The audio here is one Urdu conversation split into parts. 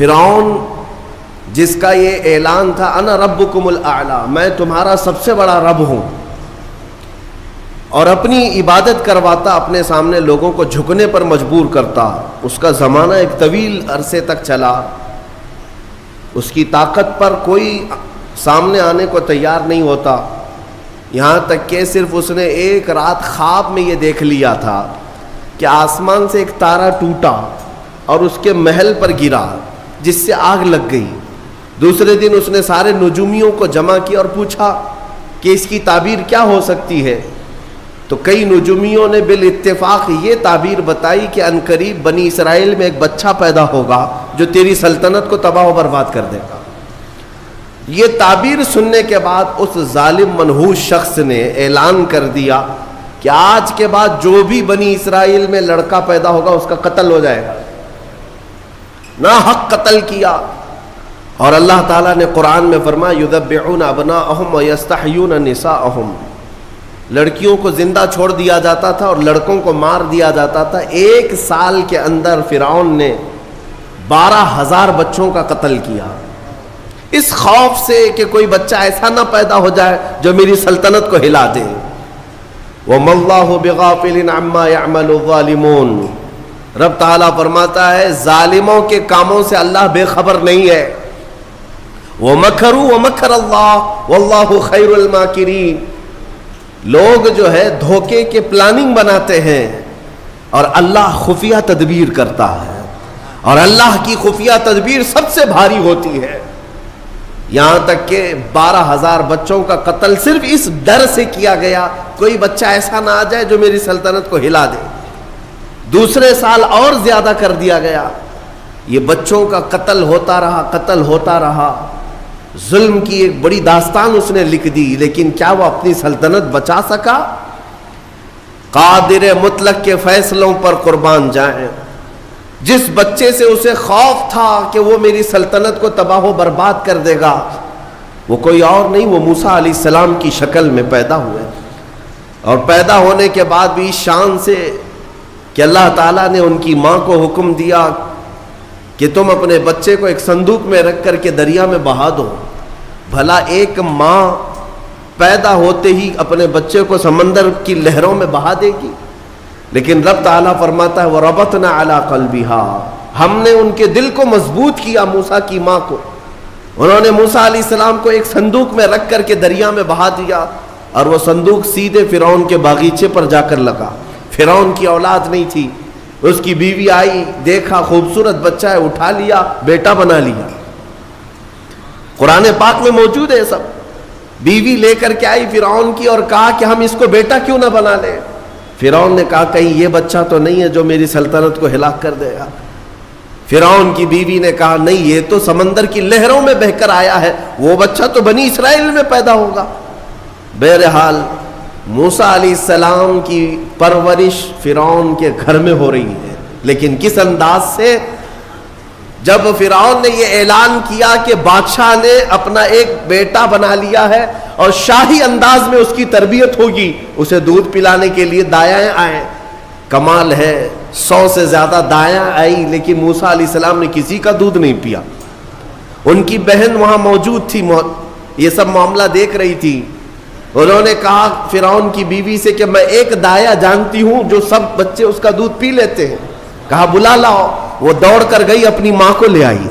فرعون جس کا یہ اعلان تھا انا ربکم الاعلی، میں تمہارا سب سے بڑا رب ہوں، اور اپنی عبادت کرواتا، اپنے سامنے لوگوں کو جھکنے پر مجبور کرتا، اس کا زمانہ ایک طویل عرصے تک چلا، اس کی طاقت پر کوئی سامنے آنے کو تیار نہیں ہوتا، یہاں تک کہ صرف اس نے ایک رات خواب میں یہ دیکھ لیا تھا کہ آسمان سے ایک تارا ٹوٹا اور اس کے محل پر گرا جس سے آگ لگ گئی۔ دوسرے دن اس نے سارے نجومیوں کو جمع کیا اور پوچھا کہ اس کی تعبیر کیا ہو سکتی ہے، تو کئی نجومیوں نے بالاتفاق یہ تعبیر بتائی کہ عنقریب بنی اسرائیل میں ایک بچہ پیدا ہوگا جو تیری سلطنت کو تباہ و برباد کر دے گا۔ یہ تعبیر سننے کے بعد اس ظالم منحوس شخص نے اعلان کر دیا کہ آج کے بعد جو بھی بنی اسرائیل میں لڑکا پیدا ہوگا اس کا قتل ہو جائے گا۔ ناحق قتل کیا، اور اللہ تعالیٰ نے قرآن میں فرمایا یذبحون ابناءہم ویستحیون نساءہم، لڑکیوں کو زندہ چھوڑ دیا جاتا تھا اور لڑکوں کو مار دیا جاتا تھا۔ ایک سال کے اندر فرعون نے 12,000 بچوں کا قتل کیا، اس خوف سے کہ کوئی بچہ ایسا نہ پیدا ہو جائے جو میری سلطنت کو ہلا دے۔ وَمَا اللَّهُ بِغَافِلٍ عَمَّا يَعْمَلُ الظَّالِمُونَ، رب تعالیٰ فرماتا ہے ظالموں کے کاموں سے اللہ بے خبر نہیں ہے۔ وَمَكَرُوا وَمَكَرَ اللَّهُ وَاللَّهُ خَيْرُ الْمَاكِرِينَ، لوگ جو ہے دھوکے کے پلاننگ بناتے ہیں اور اللہ خفیہ تدبیر کرتا ہے، اور اللہ کی خفیہ تدبیر سب سے بھاری ہوتی ہے۔ یہاں تک کہ 12,000 بچوں کا قتل صرف اس ڈر سے کیا گیا کوئی بچہ ایسا نہ آ جائے جو میری سلطنت کو ہلا دے۔ دوسرے سال اور زیادہ کر دیا گیا، یہ بچوں کا قتل ہوتا رہا، قتل ہوتا رہا، ظلم کی ایک بڑی داستان اس نے لکھ دی، لیکن کیا وہ اپنی سلطنت بچا سکا؟ قادر مطلق کے فیصلوں پر قربان جائیں، جس بچے سے اسے خوف تھا کہ وہ میری سلطنت کو تباہ و برباد کر دے گا، وہ کوئی اور نہیں، وہ موسیٰ علیہ السلام کی شکل میں پیدا ہوئے، اور پیدا ہونے کے بعد بھی اس شان سے کہ اللہ تعالیٰ نے ان کی ماں کو حکم دیا کہ تم اپنے بچے کو ایک صندوق میں رکھ کر کے دریا میں بہا دو۔ بھلا ایک ماں پیدا ہوتے ہی اپنے بچے کو سمندر کی لہروں میں بہا دے گی؟ لیکن رب تعالیٰ فرماتا ہے وَرَبَطْنَا عَلَىٰ قَلْبِهَا، ہم نے ان کے دل کو مضبوط کیا، موسیٰ کی ماں کو۔ انہوں نے موسیٰ علیہ السلام کو ایک صندوق میں رکھ کر کے دریا میں بہا دیا، اور وہ صندوق سیدھے فرعون کے باغیچے پر جا کر لگا۔ فرعون کی اولاد نہیں تھی، اس کی بیوی آئی، دیکھا خوبصورت بچہ ہے، اٹھا لیا، بیٹا بنا لیا۔ قرآن پاک میں موجود ہے سب۔ بیوی لے کر کے آئی فرعون کی اور کہا کہ ہم اس کو بیٹا کیوں نہ بنا لیں؟ فرعون نے کہا کہیں یہ بچہ تو نہیں ہے جو میری سلطنت کو ہلاک کر دے گا۔ فرعون کی بیوی نے کہا نہیں، یہ تو سمندر کی لہروں میں بہہ کر آیا ہے، وہ بچہ تو بنی اسرائیل میں پیدا ہوگا۔ بہرحال موسیٰ علیہ السلام کی پرورش فرعون کے گھر میں ہو رہی ہے، لیکن کس انداز سے؟ جب فرعون نے یہ اعلان کیا کہ بادشاہ نے اپنا ایک بیٹا بنا لیا ہے اور شاہی انداز میں اس کی تربیت ہوگی، اسے دودھ پلانے کے لیے دایائیں آئیں۔ کمال ہے، 100 سے زیادہ دایاں آئی، لیکن موسیٰ علیہ السلام نے کسی کا دودھ نہیں پیا۔ ان کی بہن وہاں موجود تھی، یہ سب معاملہ دیکھ رہی تھی۔ انہوں نے کہا فرعون کی بیوی سے کہ میں ایک دایا جانتی ہوں جو سب بچے اس کا دودھ پی لیتے ہیں۔ کہا بلا لاؤ۔ وہ دوڑ کر گئی، اپنی ماں کو لے آئی۔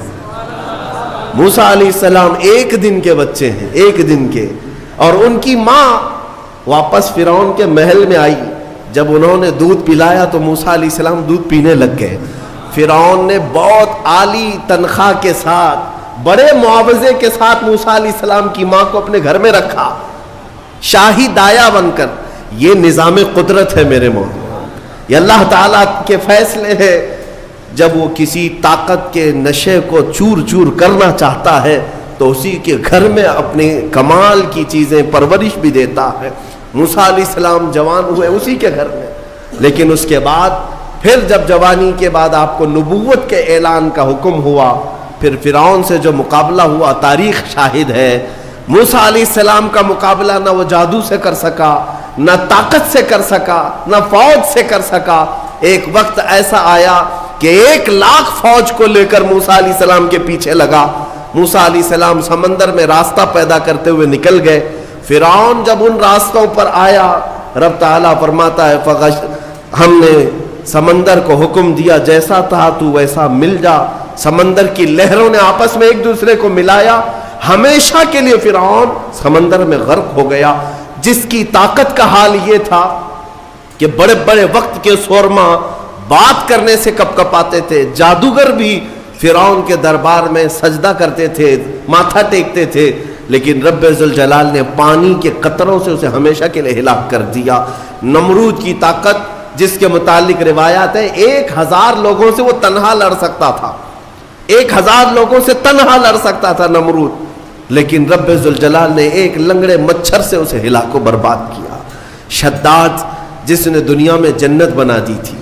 موسیٰ علیہ السلام 1 دن کے بچے ہیں، 1 دن کے، اور ان کی ماں واپس فرعون کے محل میں آئی۔ جب انہوں نے دودھ پلایا تو موسیٰ علیہ السلام دودھ پینے لگ گئے۔ فرعون نے بہت عالی تنخواہ کے ساتھ، بڑے معاوضے کے ساتھ موسیٰ علیہ السلام کی ماں کو اپنے گھر میں رکھا، شاہی دایا بن کر۔ یہ نظام قدرت ہے میرے مولا، یہ اللہ تعالیٰ کے فیصلے ہیں۔ جب وہ کسی طاقت کے نشے کو چور چور کرنا چاہتا ہے تو اسی کے گھر میں اپنے کمال کی چیزیں پرورش بھی دیتا ہے۔ موسیٰ علیہ السلام جوان ہوئے اسی کے گھر میں، لیکن اس کے بعد پھر جب جوانی کے بعد آپ کو نبوت کے اعلان کا حکم ہوا، پھر فرعون سے جو مقابلہ ہوا تاریخ شاہد ہے۔ موسیٰ علیہ السلام کا مقابلہ نہ وہ جادو سے کر سکا، نہ طاقت سے کر سکا، نہ فوج سے کر سکا۔ ایک وقت ایسا آیا کہ 1,00,000 فوج کو لے کر موسیٰ علیہ السلام کے پیچھے لگا. موسیٰ علیہ السلام سمندر میں راستہ پیدا کرتے ہوئے نکل گئے. فرعون جب ان راستوں پر آیا, رب تعالیٰ فرماتا ہے ہم نے سمندر کو حکم دیا جیسا تھا تو ویسا مل جا. سمندر کی لہروں نے آپس میں ایک دوسرے کو ملایا. ہمیشہ کے لیے فرعون سمندر میں غرق ہو گیا, جس کی طاقت کا حال یہ تھا کہ بڑے بڑے وقت کے سورما بات کرنے سے کپ کپاتے تھے. جادوگر بھی فرعون کے دربار میں سجدہ کرتے تھے, ماتھا ٹیکتے تھے, لیکن رب ذوالجلال نے پانی کے قطروں سے اسے ہمیشہ کے لیے ہلاک کر دیا. نمرود کی طاقت, جس کے متعلق روایات ہے 1,000 لوگوں سے وہ تنہا لڑ سکتا تھا, 1,000 لوگوں سے تنہا لڑ سکتا تھا نمرود, لیکن رب ذوالجلال نے ایک لنگڑے مچھر سے اسے ہلاک و برباد کیا. شداد جس نے دنیا میں جنت بنا دی تھی,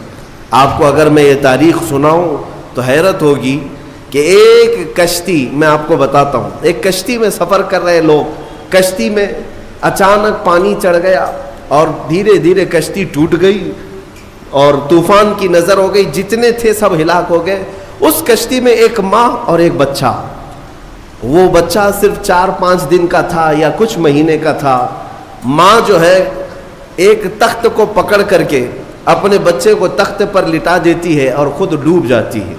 آپ کو اگر میں یہ تاریخ سناؤں تو حیرت ہوگی کہ ایک کشتی, میں آپ کو بتاتا ہوں, ایک کشتی میں سفر کر رہے لوگ, کشتی میں اچانک پانی چڑھ گیا اور دھیرے دھیرے کشتی ٹوٹ گئی اور طوفان کی نظر ہو گئی, جتنے تھے سب ہلاک ہو گئے. اس کشتی میں ایک ماں اور ایک بچہ, وہ بچہ صرف 4-5 دن کا تھا یا کچھ مہینے کا تھا. ماں جو ہے ایک تخت کو پکڑ کر کے اپنے بچے کو تخت پر لٹا دیتی ہے اور خود ڈوب جاتی ہے.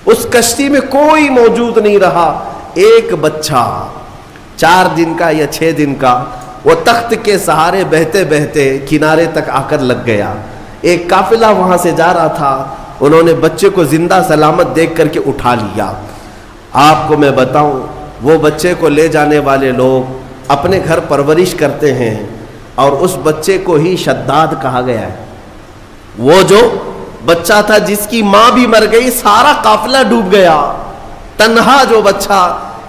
اس کشتی میں کوئی موجود نہیں رہا. ایک بچہ 4 دن کا یا 6 دن کا وہ تخت کے سہارے بہتے بہتے کنارے تک آ کر لگ گیا. ایک قافلہ وہاں سے جا رہا تھا, انہوں نے بچے کو زندہ سلامت دیکھ کر کے اٹھا لیا. آپ کو میں بتاؤں, وہ بچے کو لے جانے والے لوگ اپنے گھر پرورش کرتے ہیں اور اس بچے کو ہی شداد کہا گیا ہے. وہ جو بچہ تھا جس کی ماں بھی مر گئی, سارا قافلہ ڈوب گیا, تنہا جو بچہ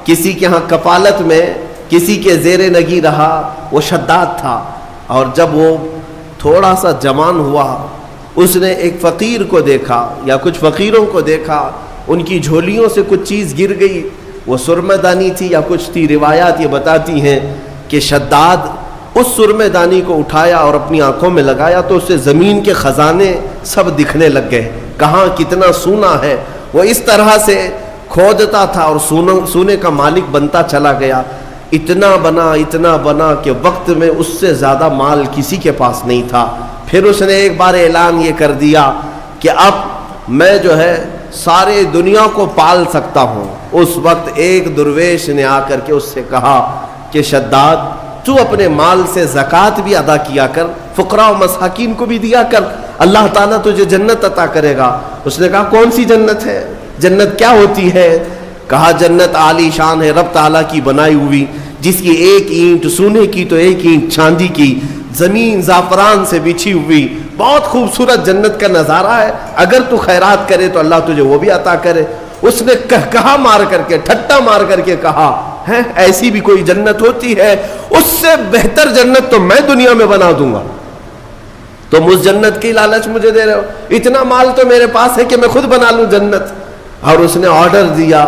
کسی کے ہاں کفالت میں کسی کے زیر نگی رہا, وہ شداد تھا. اور جب وہ تھوڑا سا جوان ہوا, اس نے ایک فقیر کو دیکھا یا کچھ فقیروں کو دیکھا, ان کی جھولیوں سے کچھ چیز گر گئی, وہ سرمہ دانی تھی یا کچھ تھی. روایات یہ بتاتی ہیں کہ شداد اس سرمہ دانی کو اٹھایا اور اپنی آنکھوں میں لگایا تو اسے زمین کے خزانے سب دکھنے لگ گئے, کہاں کتنا سونا ہے. وہ اس طرح سے کھودتا تھا اور سونے کا مالک بنتا چلا گیا. اتنا بنا کہ وقت میں اس سے زیادہ مال کسی کے پاس نہیں تھا. پھر اس نے ایک بار اعلان یہ کر دیا کہ اب میں جو ہے سارے دنیا کو پال سکتا ہوں. اس وقت ایک درویش نے آ کر کے اس سے کہا کہ شداد, تو اپنے مال سے زکوٰۃ بھی ادا کیا کر, فقراء و مساکین کو بھی دیا کر, اللہ تعالیٰ تجھے جنت عطا کرے گا. اس نے کہا کون سی جنت ہے, جنت کیا ہوتی ہے؟ کہا جنت عالی شان ہے, رب تعالیٰ کی بنائی ہوئی, جس کی ایک اینٹ سونے کی تو ایک اینٹ چاندی کی, زمین زعفران سے بچھی ہوئی, بہت خوبصورت جنت کا نظارہ ہے. اگر تو خیرات کرے تو اللہ تجھے وہ بھی عطا کرے. اس نے کہا مار کر کے, ٹھٹا مار کر کے کہا ہے ایسی بھی کوئی جنت ہوتی ہے؟ اس سے بہتر جنت تو میں دنیا میں بنا دوں گا. تم اس جنت کی لالچ مجھے دے رہے ہو, اتنا مال تو میرے پاس ہے کہ میں خود بنا لوں جنت. اور اس نے آرڈر دیا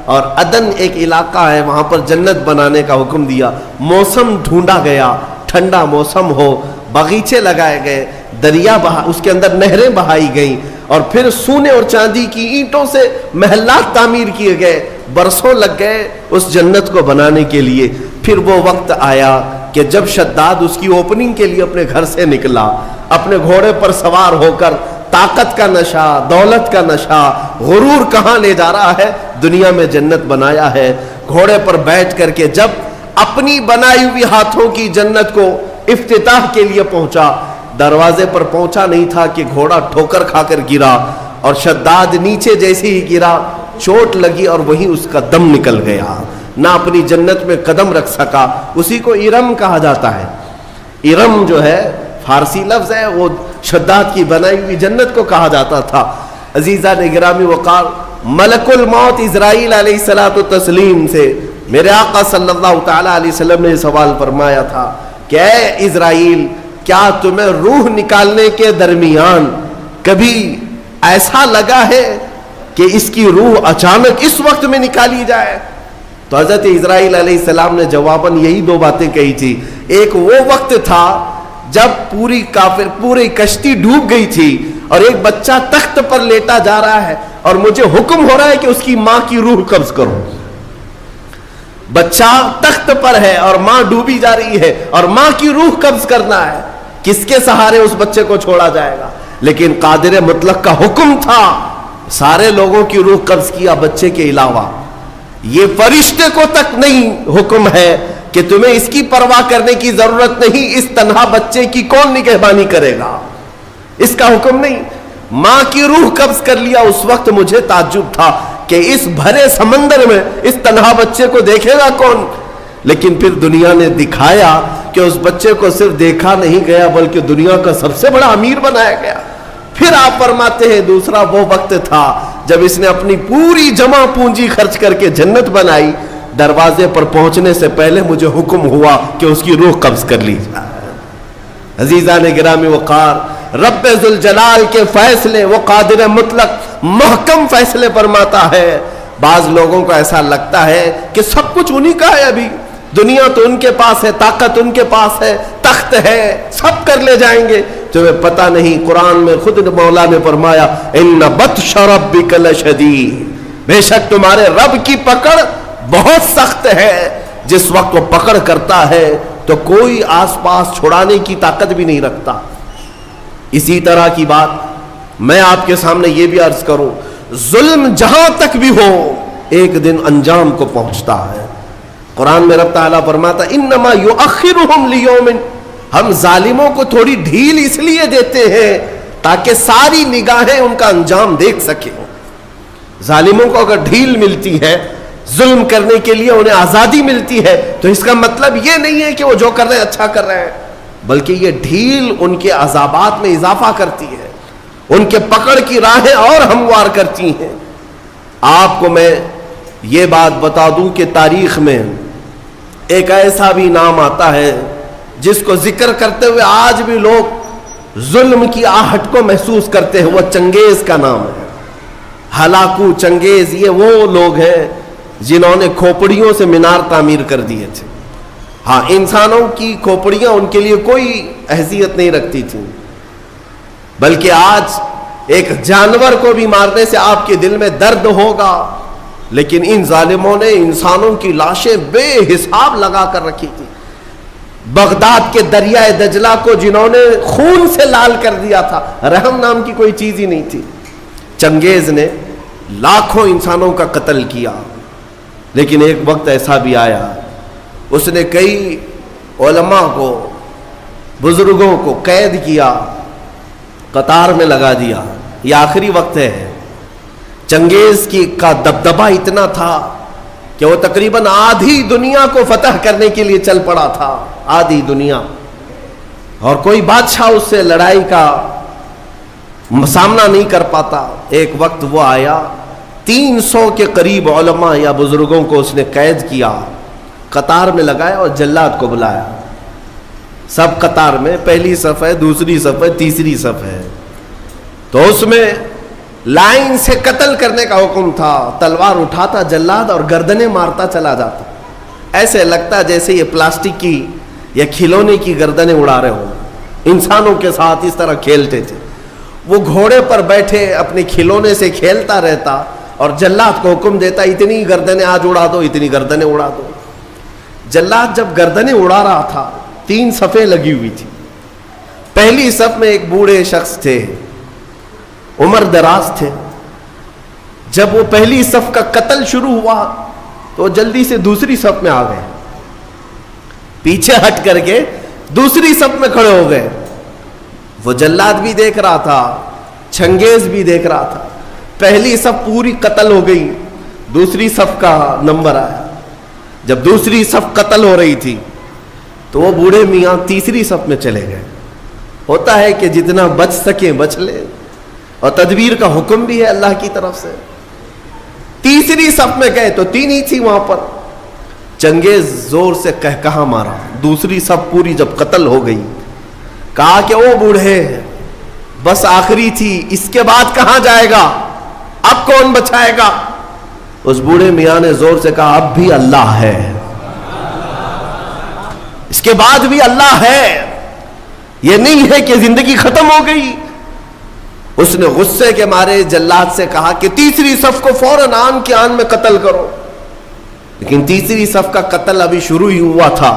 اور عدن ایک علاقہ ہے, وہاں پر جنت بنانے کا حکم دیا. موسم ڈھونڈا گیا, ٹھنڈا موسم ہو, باغیچے لگائے گئے, دریا اس کے اندر نہریں بہائی گئیں, اور پھر سونے اور چاندی کی اینٹوں سے محلات تعمیر کیے گئے. برسوں لگ گئے اس جنت کو بنانے کے لیے. پھر وہ وقت آیا کہ جب شداد اس کی اوپننگ کے لیے اپنے گھر سے نکلا, اپنے گھوڑے پر سوار ہو کر, طاقت کا نشہ, دولت کا نشہ, غرور کہاں لے جا رہا ہے, دنیا میں جنت بنایا ہے. گھوڑے پر بیٹھ کر کے جب اپنی بنائی ہوئی ہاتھوں کی جنت کو افتتاح کے لیے پہنچا, دروازے پر پہنچا نہیں تھا کہ گھوڑا ٹھوکر کھا کر گرا, اور شداد نیچے جیسے ہی گرا چوٹ لگی اور وہیں اس کا دم نکل گیا, نہ اپنی جنت میں قدم رکھ سکا. اسی کو ارم کہا جاتا ہے. ارم جو ہے فارسی لفظ ہے, وہ شداد کی بنائی ہوئی جنت کو کہا جاتا تھا. عزیزان گرامی وقار, ملک الموت اسرائیل علیہ الصلوۃ والتسلیم سے میرے آقا صلی اللہ تعالی علیہ وسلم نے سوال فرمایا تھا کہ اے اسرائیل, کیا تمہیں روح نکالنے کے درمیان کبھی ایسا لگا ہے کہ اس کی روح اچانک اس وقت میں نکالی جائے؟ تو حضرت اسرائیل علیہ السلام نے جواباً یہی 2 باتیں کہی تھی. ایک وہ وقت تھا جب پوری کشتی ڈوب گئی تھی اور ایک بچہ تخت پر لیٹا جا رہا ہے اور مجھے حکم ہو رہا ہے کہ اس کی ماں کی روح قبض کرو. بچہ تخت پر ہے اور ماں ڈوبی جا رہی ہے اور ماں کی روح قبض کرنا ہے. کس کے سہارے اس بچے کو چھوڑا جائے گا؟ لیکن قادر مطلق کا حکم تھا، سارے لوگوں کی روح قبض کیا بچے کے علاوہ. یہ فرشتے کو تک نہیں حکم ہے کہ تمہیں اس کی پرواہ کرنے کی ضرورت نہیں، اس تنہا بچے کی کون نگہبانی کرے گا، اس کا حکم نہیں. ماں کی روح قبض کر لیا. اس وقت مجھے تعجب تھا کہ اس بھرے سمندر میں اس تنہا بچے کو دیکھے گا کون. لیکن پھر دنیا نے دکھایا کہ اس بچے کو صرف دیکھا نہیں گیا بلکہ دنیا کا سب سے بڑا امیر بنایا گیا. پھر آپ فرماتے ہیں دوسرا وہ وقت تھا جب اس نے اپنی پوری جمع پونجی خرچ کر کے جنت بنائی. دروازے پر پہنچنے سے پہلے مجھے حکم ہوا کہ اس کی روح قبض کر لی جائے. عزیزان گرامی وقار، رب ذوالجلال کے فیصلے، وہ قادر مطلق محکم فیصلے فرماتا ہے. بعض لوگوں کو ایسا لگتا ہے کہ سب کچھ انہی کا ہے، ابھی دنیا تو ان کے پاس ہے، طاقت ان کے پاس ہے، تخت ہے، سب کر لے جائیں گے. تمہیں پتہ نہیں، قرآن میں خود مولا نے فرمایا ان بطش ربک لشدید، بے شک تمہارے رب کی پکڑ بہت سخت ہے. جس وقت وہ پکڑ کرتا ہے تو کوئی آس پاس چھڑانے کی طاقت بھی نہیں رکھتا. اسی طرح کی بات میں آپ کے سامنے یہ بھی عرض کروں، ظلم جہاں تک بھی ہو ایک دن انجام کو پہنچتا ہے. قرآن میں رب تعالیٰ فرماتا انما یؤخرہم لیوم، ہم ظالموں کو تھوڑی ڈھیل اس لیے دیتے ہیں تاکہ ساری نگاہیں ان کا انجام دیکھ سکیں. ظالموں کو اگر ڈھیل ملتی ہے، ظلم کرنے کے لیے انہیں آزادی ملتی ہے، تو اس کا مطلب یہ نہیں ہے کہ وہ جو کر رہے ہیں اچھا کر رہے ہیں، بلکہ یہ ڈھیل ان کے عذابات میں اضافہ کرتی ہے، ان کے پکڑ کی راہیں اور ہموار کرتی ہیں. آپ کو میں یہ بات بتا دوں کہ تاریخ میں ایک ایسا بھی نام آتا ہے جس کو ذکر کرتے ہوئے آج بھی لوگ ظلم کی آہٹ کو محسوس کرتے ہیں. وہ چنگیز کا نام ہے. ہلاکو چنگیز یہ وہ لوگ ہیں جنہوں نے کھوپڑیوں سے مینار تعمیر کر دیے تھے. ہاں، انسانوں کی کھوپڑیاں ان کے لیے کوئی حیثیت نہیں رکھتی تھیں، بلکہ آج ایک جانور کو بھی مارنے سے آپ کے دل میں درد ہوگا، لیکن ان ظالموں نے انسانوں کی لاشیں بے حساب لگا کر رکھی تھی. بغداد کے دریائے دجلہ کو جنہوں نے خون سے لال کر دیا تھا، رحم نام کی کوئی چیز ہی نہیں تھی. چنگیز نے لاکھوں انسانوں کا قتل کیا. لیکن ایک وقت ایسا بھی آیا، اس نے کئی علماء کو، بزرگوں کو قید کیا، قطار میں لگا دیا. یہ آخری وقت ہے. چنگیز کا دبدبہ اتنا تھا کہ وہ تقریباً آدھی دنیا کو فتح کرنے کے لیے چل پڑا تھا، آدھی دنیا، اور کوئی بادشاہ اس سے لڑائی کا سامنا نہیں کر پاتا. ایک وقت وہ آیا، 300 کے قریب علماء یا بزرگوں کو اس نے قید کیا، قطار میں لگایا اور جلاد کو بلایا. سب قطار میں، پہلی صف ہے، دوسری صف ہے، تیسری صف ہے. تو اس میں لائن سے قتل کرنے کا حکم تھا. تلوار اٹھاتا جلاد اور گردنیں مارتا چلا جاتا. ایسے لگتا جیسے یہ پلاسٹک کی یا کھلونے کی گردنیں اڑا رہے ہوں. انسانوں کے ساتھ اس طرح کھیلتے تھے. وہ گھوڑے پر بیٹھے اپنے کھلونے سے کھیلتا رہتا اور جلاد کو حکم دیتا اتنی گردنیں آج اڑا دو، اتنی گردنیں اڑا دو. جلاد جب گردنیں اڑا رہا تھا، 3 صفیں لگی ہوئی تھی. پہلی صف میں ایک بوڑھے شخص تھے، عمر دراز تھے. جب وہ پہلی صف کا قتل شروع ہوا تو جلدی سے دوسری صف میں آ گئے، پیچھے ہٹ کر کے دوسری صف میں کھڑے ہو گئے. وہ جلاد بھی دیکھ رہا تھا، چنگیز بھی دیکھ رہا تھا. پہلی صف پوری قتل ہو گئی، دوسری صف کا نمبر آیا. جب دوسری صف قتل ہو رہی تھی تو وہ بوڑھے میاں تیسری صف میں چلے گئے. ہوتا ہے کہ جتنا بچ سکیں بچ لے، اور تدبیر کا حکم بھی ہے اللہ کی طرف سے. تیسری صف میں گئے تو 3 ہی تھی وہاں پر. چنگیز زور سے کہا مارا. دوسری صف پوری جب قتل ہو گئی، کہا کہ او بوڑھے، بس آخری تھی، اس کے بعد کہاں جائے گا، اب کون بچائے گا؟ اس بوڑھے میاں نے زور سے کہا اب بھی اللہ ہے، اس کے بعد بھی اللہ ہے. یہ نہیں ہے کہ زندگی ختم ہو گئی. اس نے غصے کے مارے جلاد سے کہا کہ تیسری صف کو فوراً آن کے آن میں قتل کرو. لیکن تیسری صف کا قتل ابھی شروع ہی ہوا تھا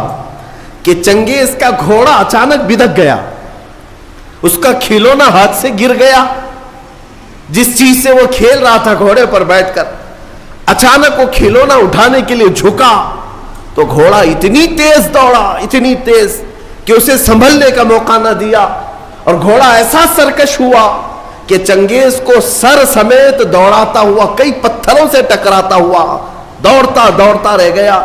کہ چنگیز کا گھوڑا اچانک بدک گیا. اس کا کھلونا ہاتھ سے گر گیا. جس چیز سے وہ کھیل رہا تھا گھوڑے پر بیٹھ کر, اچانک وہ کھلونا اٹھانے کے لیے جھکا تو گھوڑا اتنی تیز دوڑا, اتنی تیز کہ اسے سنبھلنے کا موقع نہ دیا, اور گھوڑا ایسا سرکش ہوا کہ چنگیز کو سر سمیت دوڑاتا ہوا, کئی پتھروں سے ٹکراتا ہوا دوڑتا دوڑتا رہ گیا.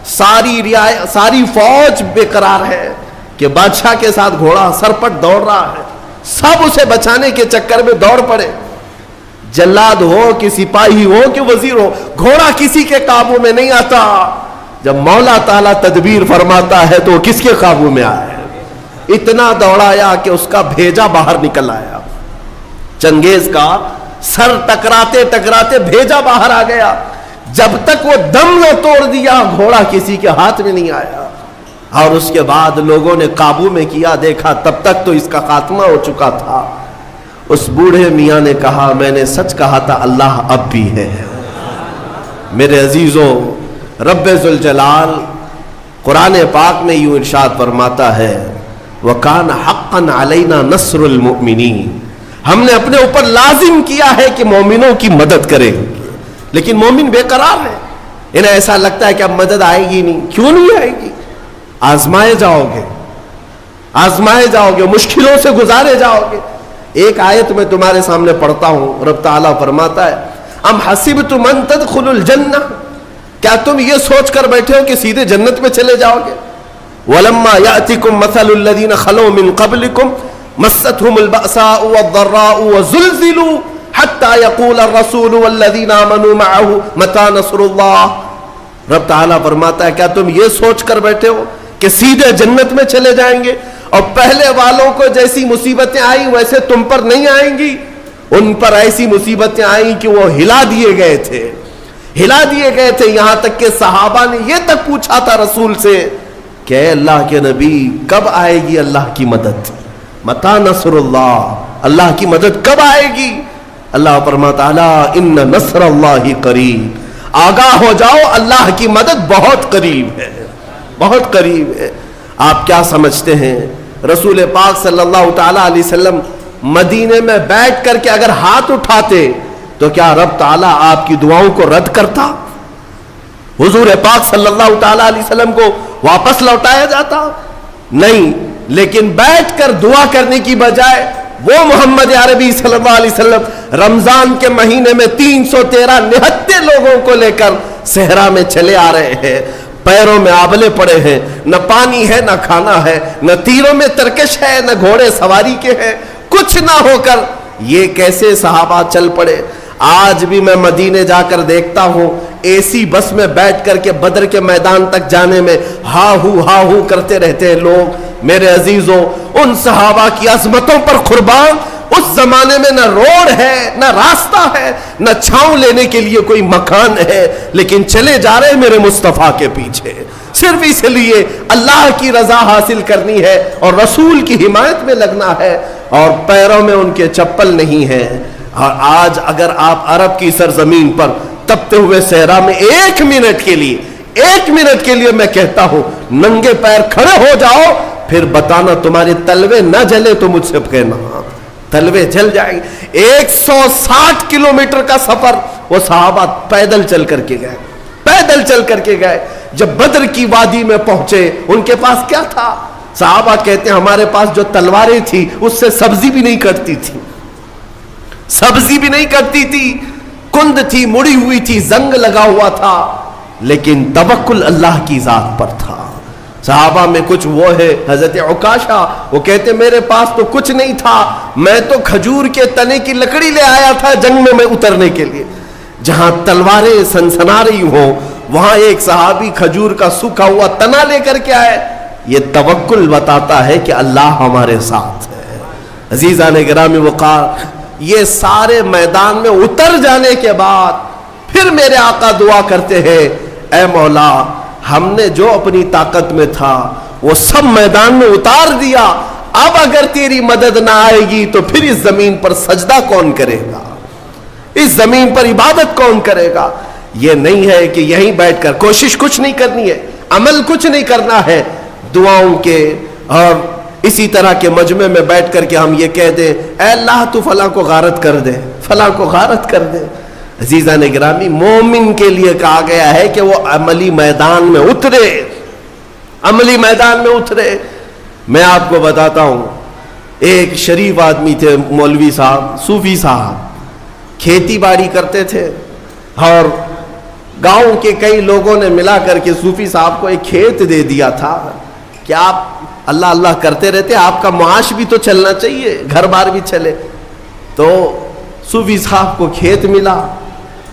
ساری فوج بے قرار ہے کہ بادشاہ کے ساتھ گھوڑا سرپٹ دوڑ رہا ہے, سب اسے بچانے کے چکر میں دوڑ پڑے. جلاد ہو کہ سپاہی ہو کہ وزیر ہو, گھوڑا کسی کے قابو میں نہیں آتا. جب مولا تعالیٰ تدبیر فرماتا ہے تو وہ کس کے قابو میں آئے. اتنا دوڑایا کہ اس کا بھیجا باہر نکل آیا. چنگیز کا سر ٹکراتے ٹکراتے بھیجا باہر آ گیا. جب تک وہ دم نہ توڑ دیا گھوڑا کسی کے ہاتھ میں نہیں آیا. اور اس کے بعد لوگوں نے قابو میں کیا, دیکھا تب تک تو اس کا خاتمہ ہو چکا تھا. اس بوڑھے میاں نے کہا میں نے سچ کہا تھا, اللہ اب بھی ہے. میرے عزیزوں, رب ذوالجلال قرآن پاک میں یوں ارشاد فرماتا ہے وَكَانَ حَقًّا عَلَيْنَا نَصْرُ الْمُؤْمِنِينَ, ہم نے اپنے اوپر لازم کیا ہے کہ مومنوں کی مدد کریں. لیکن مومن بے قرار ہے, انہیں ایسا لگتا ہے کہ اب مدد آئے گی نہیں. کیوں نہیں آئے گی؟ آزمائے جاؤ گے, آزمائے جاؤ گے, مشکلوں سے گزارے جاؤ گے. ایک آیت میں تمہارے سامنے پڑھتا ہوں, رب تعالیٰ فرماتا ہے ام حسبتم ان تدخلوا الجنہ, کیا تم یہ سوچ کر بیٹھے ہو کہ سیدھے جنت میں چلے جاؤ گے. ولما یأتکم مثل الذین خلوا من قبلکم مستهم البأساء والضراء وزلزلوا حتى يقول الرسول والذین آمنوا معه متى نصر اللہ. رب تعالیٰ فرماتا ہے کیا تم یہ سوچ کر بیٹھے ہو کہ سیدھے جنت میں چلے جائیں گے, اور پہلے والوں کو جیسی مصیبتیں آئیں ویسے تم پر نہیں آئیں گی. ان پر ایسی مصیبتیں آئیں کہ وہ ہلا دیے گئے تھے, ہلا دیے گئے تھے. یہاں تک کہ صحابہ نے یہ تک پوچھا تھا رسول سے کہ اے اللہ کے نبی کب آئے گی اللہ کی مدد, متی نصر اللہ, اللہ کی مدد کب آئے گی. اللہ فرماتا ہے ان نصر اللہ قریب, آگاہ ہو جاؤ اللہ کی مدد بہت قریب ہے, بہت قریب ہے. آپ کیا سمجھتے ہیں رسول پاک صلی اللہ تعالی علیہ وسلم مدینے میں بیٹھ کر کے اگر ہاتھ اٹھاتے تو کیا رب تعالیٰ آپ کی دعاؤں کو رد کرتا؟ حضور پاک صلی اللہ تعالی علیہ وسلم کو واپس لوٹایا جاتا؟ نہیں. لیکن بیٹھ کر دعا کرنے کی بجائے وہ محمد عربی صلی اللہ علیہ وسلم رمضان کے مہینے میں 313 نہتے لوگوں کو لے کر صحرا میں چلے آ رہے ہیں. پیروں میں آبلے پڑے ہیں, نہ پانی ہے نہ کھانا ہے, نہ تیروں میں ترکش ہے نہ گھوڑے سواری کے ہیں, کچھ نہ ہو کر یہ کیسے صحابہ چل پڑے. آج بھی میں مدینے جا کر دیکھتا ہوں اے سی بس میں بیٹھ کر کے بدر کے میدان تک جانے میں ہا ہو کرتے رہتے ہیں لوگ. میرے عزیزوں, ان صحابہ کی عظمتوں پر قربان, اس زمانے میں نہ روڈ ہے نہ راستہ ہے نہ چھاؤں لینے کے لیے کوئی مکان ہے, لیکن چلے جا رہے میرے مصطفیٰ کے پیچھے صرف اس لیے اللہ کی رضا حاصل کرنی ہے اور رسول کی حمایت میں لگنا ہے, اور پیروں میں ان کے چپل نہیں ہے. اور آج اگر آپ عرب کی سرزمین پر تپتے ہوئے صحرا میں ایک منٹ کے لیے میں کہتا ہوں ننگے پیر کھڑے ہو جاؤ, پھر بتانا تمہارے تلوے نہ جلے تو مجھ سے کہنا, تلوے جل جائیں گے. 160 کلومیٹر کا سفر وہ صحابہ پیدل چل کر کے گئے. جب بدر کی وادی میں پہنچے ان کے پاس کیا تھا؟ صحابہ کہتے ہیں ہمارے پاس جو تلواریں تھی اس سے سبزی بھی نہیں کٹتی تھی, کند تھی, مڑی ہوئی تھی, زنگ لگا ہوا تھا, لیکن توکل اللہ کی ذات پر تھا. صحابہ میں کچھ وہ ہے حضرت عکاشہ, وہ کہتے میرے پاس تو کچھ نہیں تھا, میں تو کھجور کے تنے کی لکڑی لے آیا تھا جنگ میں اترنے کے لیے. جہاں تلواریں سنسنا رہی ہوں وہاں ایک صحابی کھجور کا سوکھا ہوا تنا لے کر کے آئے. یہ توکل بتاتا ہے کہ اللہ ہمارے ساتھ ہے. عزیزان گرامی وقار, یہ سارے میدان میں اتر جانے کے بعد پھر میرے آقا دعا کرتے ہیں اے مولا ہم نے جو اپنی طاقت میں تھا وہ سب میدان میں اتار دیا, اب اگر تیری مدد نہ آئے گی تو پھر اس زمین پر سجدہ کون کرے گا, اس زمین پر عبادت کون کرے گا. یہ نہیں ہے کہ یہیں بیٹھ کر کوشش کچھ نہیں کرنی ہے, عمل کچھ نہیں کرنا ہے, دعاؤں کے اور اسی طرح کے مجمع میں بیٹھ کر کے ہم یہ کہہ دیں اے اللہ تو فلاں کو غارت کر دے, فلاں کو غارت کر دے. عزیزان گرامی, مومن کے لیے کہا گیا ہے کہ وہ عملی میدان میں اترے, عملی میدان میں اترے. میں آپ کو بتاتا ہوں, ایک شریف آدمی تھے مولوی صاحب, صوفی صاحب, کھیتی باڑی کرتے تھے اور گاؤں کے کئی لوگوں نے ملا کر کے صوفی صاحب کو ایک کھیت دے دیا تھا کہ آپ اللہ اللہ کرتے رہتے, آپ کا معاش بھی تو چلنا چاہیے, گھر بار بھی چلے. تو صوفی صاحب کو کھیت ملا,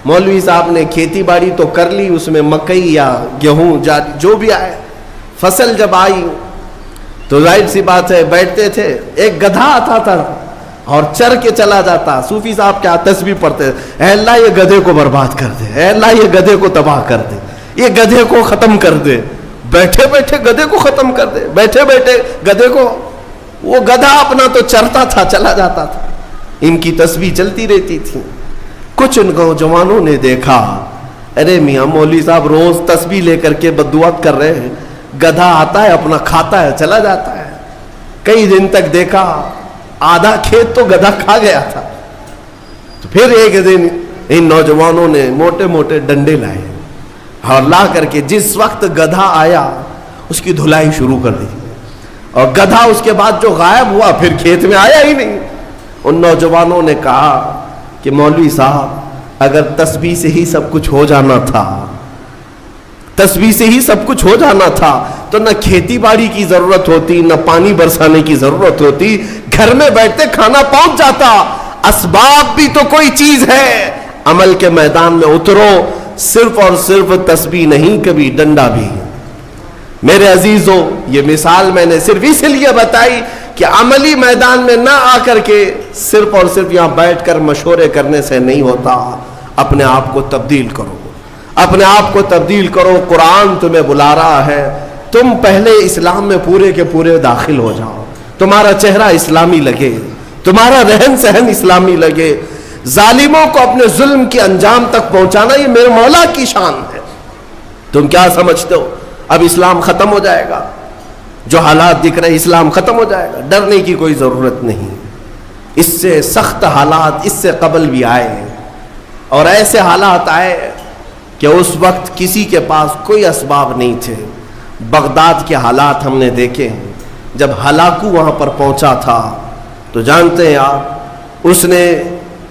مولوی صاحب نے کھیتی باڑی تو کر لی, اس میں مکئی یا گیہوں جو بھی آئے, فصل جب آئی تو ظاہر سی بات ہے بیٹھتے تھے, ایک گدھا آتا تھا اور چر کے چلا جاتا. صوفی صاحب کیا تسبیح پڑھتے, اے اللہ یہ گدھے کو برباد کر دے, اے اللہ یہ گدھے کو تباہ کر دے, یہ گدھے کو ختم کر دے, بیٹھے بیٹھے گدھے کو ختم کر دے, بیٹھے بیٹھے گدھے کو. وہ گدھا اپنا تو چرتا تھا, چلا جاتا تھا, ان کی تسبیح چلتی رہتی تھی. کچھ ان نوجوانوں نے دیکھا, ارے میاں مولوی صاحب روز تسبیح لے کر کے بددعات کر رہے ہیں, گدھا آتا ہے اپنا کھاتا ہے چلا جاتا ہے. کئی دن تک دیکھا, آدھا کھیت تو گدھا کھا گیا تھا. تو پھر ایک دن ان نوجوانوں نے موٹے موٹے ڈنڈے لائے اور لا کر کے جس وقت گدھا آیا اس کی دھلائی شروع کر دی, اور گدھا اس کے بعد جو غائب ہوا پھر کھیت میں آیا ہی نہیں. ان نوجوانوں نے کہا کہ مولوی صاحب اگر تسبیح سے ہی سب کچھ ہو جانا تھا, تسبیح سے ہی سب کچھ ہو جانا تھا تو نہ کھیتی باڑی کی ضرورت ہوتی, نہ پانی برسانے کی ضرورت ہوتی, گھر میں بیٹھتے کھانا پہنچ جاتا. اسباب بھی تو کوئی چیز ہے, عمل کے میدان میں اترو, صرف اور صرف تسبیح نہیں کبھی ڈنڈا بھی. میرے عزیزوں, یہ مثال میں نے صرف اس لیے بتائی کہ عملی میدان میں نہ آ کر کے صرف اور صرف یہاں بیٹھ کر مشورے کرنے سے نہیں ہوتا. اپنے آپ کو تبدیل کرو, اپنے آپ کو تبدیل کرو. قرآن تمہیں بلا رہا ہے, تم پہلے اسلام میں پورے کے پورے داخل ہو جاؤ, تمہارا چہرہ اسلامی لگے, تمہارا رہن سہن اسلامی لگے. ظالموں کو اپنے ظلم کے انجام تک پہنچانا یہ میرے مولا کی شان ہے. تم کیا سمجھتے ہو اب اسلام ختم ہو جائے گا؟ جو حالات دکھ رہے اسلام ختم ہو جائے گا, ڈرنے کی کوئی ضرورت نہیں. اس سے سخت حالات اس سے قبل بھی آئے, اور ایسے حالات آئے کہ اس وقت کسی کے پاس کوئی اسباب نہیں تھے. بغداد کے حالات ہم نے دیکھے ہیں. جب ہلاکو وہاں پر پہنچا تھا تو جانتے ہیں آپ, اس نے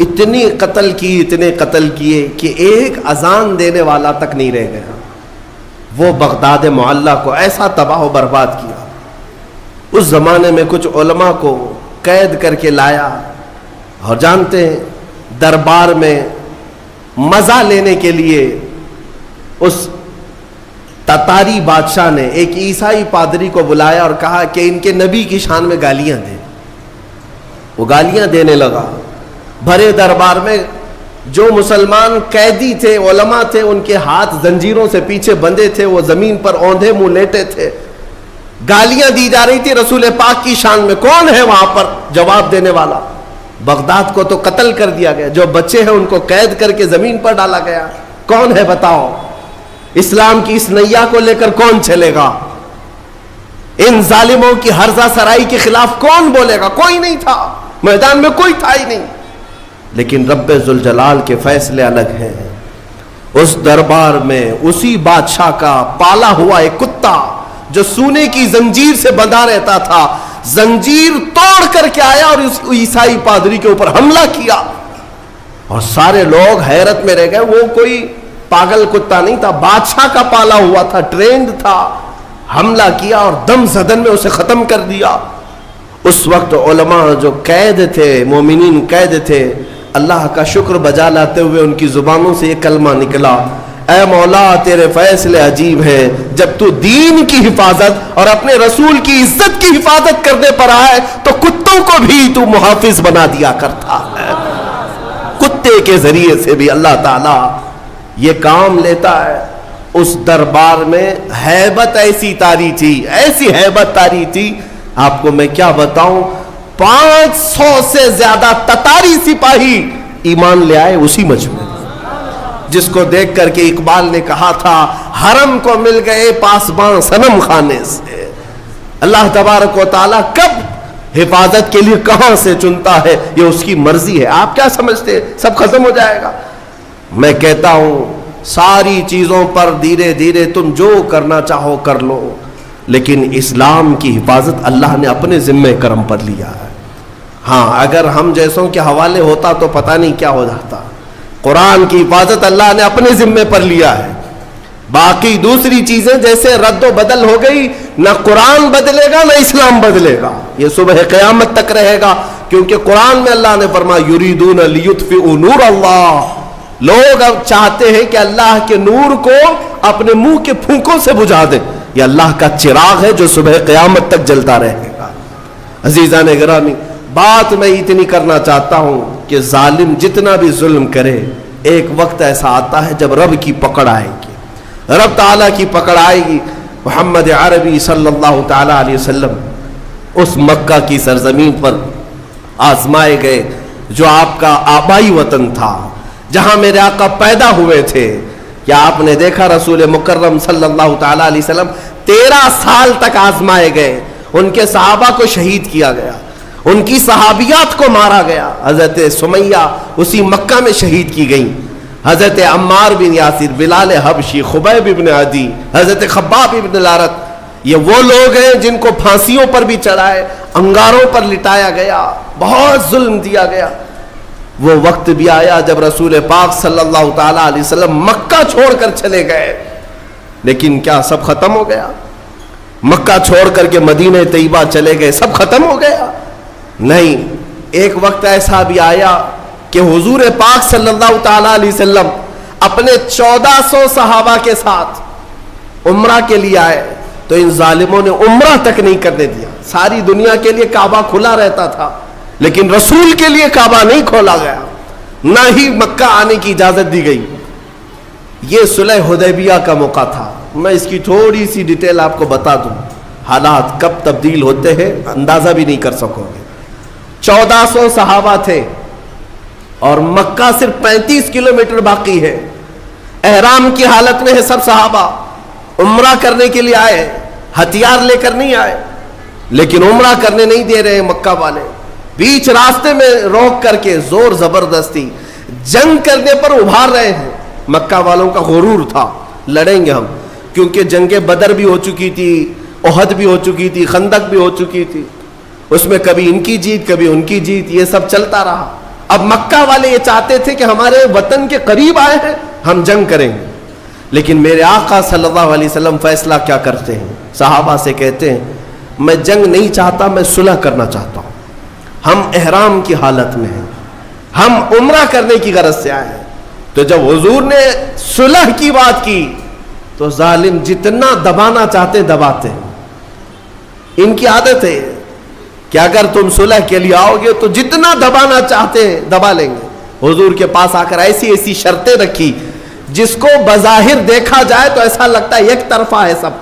اتنی قتل کی, اتنے قتل کیے کہ ایک اذان دینے والا تک نہیں رہ گیا. وہ بغداد معلیٰ کو ایسا تباہ و برباد کیا. اس زمانے میں کچھ علماء کو قید کر کے لایا, اور جانتے ہیں دربار میں مزہ لینے کے لیے اس تتاری بادشاہ نے ایک عیسائی پادری کو بلایا اور کہا کہ ان کے نبی کی شان میں گالیاں دیں. وہ گالیاں دینے لگا. بھرے دربار میں جو مسلمان قیدی تھے, علماء تھے, ان کے ہاتھ زنجیروں سے پیچھے بندھے تھے, وہ زمین پر اوندھے منہ لیٹے تھے. گالیاں دی جا رہی تھی رسول پاک کی شان میں. کون ہے وہاں پر جواب دینے والا؟ بغداد کو تو قتل کر دیا گیا, جو بچے ہیں ان کو قید کر کے زمین پر ڈالا گیا. کون ہے بتاؤ؟ اسلام کی اس نیا کو لے کر کون چلے گا؟ ان ظالموں کی ہرزہ سرائی کے خلاف کون بولے گا؟ کوئی نہیں تھا, میدان میں کوئی تھا ہی نہیں. لیکن رب ذوالجلال کے فیصلے الگ ہیں. اس دربار میں اسی بادشاہ کا پالا ہوا ایک کتا جو سونے کی زنجیر سے بندھا رہتا تھا, زنجیر توڑ کر کے آیا اور اس عیسائی پادری کے اوپر حملہ کیا, اور سارے لوگ حیرت میں رہ گئے. وہ کوئی پاگل کتا نہیں تھا, بادشاہ کا پالا ہوا تھا, ٹرینڈ تھا. حملہ کیا اور دم زدن میں اسے ختم کر دیا. اس وقت علماء جو قید تھے, مومنین قید تھے, اللہ کا شکر بجا لاتے ہوئے ان کی زبانوں سے یہ کلمہ نکلا, اے مولا تیرے فیصلے عجیب ہیں. جب تو دین کی حفاظت اور اپنے رسول کی عزت کی حفاظت کرنے پر آئے تو کتوں کو بھی تو محافظ بنا دیا کرتا ہے. کتے کے ذریعے سے بھی اللہ تعالی یہ کام لیتا ہے. اس دربار میں ہیبت ایسی تاری تھی, ایسی ہیبت تاری تھی آپ کو میں کیا بتاؤں، 500 سے زیادہ تتاری سپاہی ایمان لے آئے اسی مجمع میں، جس کو دیکھ کر کے اقبال نے کہا تھا حرم کو مل گئے پاسباں صنم خانے سے۔ اللہ تبارک و تعالیٰ کب حفاظت کے لیے کہاں سے چنتا ہے یہ اس کی مرضی ہے۔ آپ کیا سمجھتے ہیں سب ختم ہو جائے گا؟ میں کہتا ہوں ساری چیزوں پر دھیرے دھیرے تم جو کرنا چاہو کر لو، لیکن اسلام کی حفاظت اللہ نے اپنے ذمہ کرم پر لیا ہے۔ ہاں اگر ہم جیسوں کے حوالے ہوتا تو پتہ نہیں کیا ہو جاتا۔ قرآن کی حفاظت اللہ نے اپنے ذمے پر لیا ہے۔ باقی دوسری چیزیں جیسے رد و بدل ہو گئی، نہ قرآن بدلے گا نہ اسلام بدلے گا، یہ صبح قیامت تک رہے گا، کیونکہ قرآن میں اللہ نے فرمایا یریدون لیطفئوا نور اللہ، لوگ اب چاہتے ہیں کہ اللہ کے نور کو اپنے منہ کے پھونکوں سے بجھا دیں۔ یہ اللہ کا چراغ ہے جو صبح قیامت تک جلتا رہے گا۔ عزیزان گرامی، بات میں اتنی کرنا چاہتا ہوں کہ ظالم جتنا بھی ظلم کرے ایک وقت ایسا آتا ہے جب رب کی پکڑ آئے گی، رب تعالیٰ کی پکڑ آئے گی۔ محمد عربی صلی اللہ تعالیٰ علیہ وسلم اس مکہ کی سرزمین پر آزمائے گئے جو آپ کا آبائی وطن تھا، جہاں میرے آقا پیدا ہوئے تھے۔ کیا آپ نے دیکھا رسول مکرم صلی اللہ تعالیٰ علیہ وسلم 13 سال تک آزمائے گئے، ان کے صحابہ کو شہید کیا گیا، ان کی صحابیات کو مارا گیا۔ حضرت سمیہ اسی مکہ میں شہید کی گئیں، حضرت عمار بن یاسر، بلال حبشی، خبیب بن عدی، حضرت خباب بن الارت، یہ وہ لوگ ہیں جن کو پھانسیوں پر بھی چڑھائے، انگاروں پر لٹایا گیا، بہت ظلم دیا گیا۔ وہ وقت بھی آیا جب رسول پاک صلی اللہ تعالیٰ علیہ وسلم مکہ چھوڑ کر چلے گئے، لیکن کیا سب ختم ہو گیا؟ مکہ چھوڑ کر کے مدینہ طیبہ چلے گئے، سب ختم ہو گیا؟ نہیں، ایک وقت ایسا بھی آیا کہ حضور پاک صلی اللہ تعالیٰ علیہ وسلم اپنے 1400 صحابہ کے ساتھ عمرہ کے لیے آئے تو ان ظالموں نے عمرہ تک نہیں کرنے دیا۔ ساری دنیا کے لیے کعبہ کھلا رہتا تھا، لیکن رسول کے لیے کعبہ نہیں کھولا گیا، نہ ہی مکہ آنے کی اجازت دی گئی۔ یہ صلح حدیبیہ کا موقع تھا۔ میں اس کی تھوڑی سی ڈیٹیل آپ کو بتا دوں، حالات کب تبدیل ہوتے ہیں اندازہ بھی نہیں کر سکو گے۔ 1400 صحابہ تھے اور مکہ صرف 35 کلومیٹر باقی ہے، احرام کی حالت میں ہے سب صحابہ، عمرہ کرنے کے لیے آئے، ہتھیار لے کر نہیں آئے، لیکن عمرہ کرنے نہیں دے رہے مکہ والے، بیچ راستے میں روک کر کے زور زبردستی جنگ کرنے پر ابھار رہے ہیں۔ مکہ والوں کا غرور تھا لڑیں گے ہم، کیونکہ جنگ بدر بھی ہو چکی تھی، احد بھی ہو چکی تھی، خندق بھی ہو چکی تھی، اس میں کبھی ان کی جیت کبھی ان کی جیت، یہ سب چلتا رہا۔ اب مکہ والے یہ چاہتے تھے کہ ہمارے وطن کے قریب آئے ہیں ہم جنگ کریں گے، لیکن میرے آقا صلی اللہ علیہ وسلم فیصلہ کیا کرتے ہیں؟ صحابہ سے کہتے ہیں میں جنگ نہیں چاہتا، میں صلح کرنا چاہتا ہوں، ہم احرام کی حالت میں ہیں، ہم عمرہ کرنے کی غرض سے آئے ہیں۔ تو جب حضور نے صلح کی بات کی تو ظالم جتنا دبانا چاہتے دباتے ہیں۔ ان کی عادت ہے کہ اگر تم صلح کے لیے آؤ گے تو جتنا دبانا چاہتے ہیں دبا لیں گے۔ حضور کے پاس آ کر ایسی ایسی شرطیں رکھی جس کو بظاہر دیکھا جائے تو ایسا لگتا ہے ایک طرفہ ہے سب۔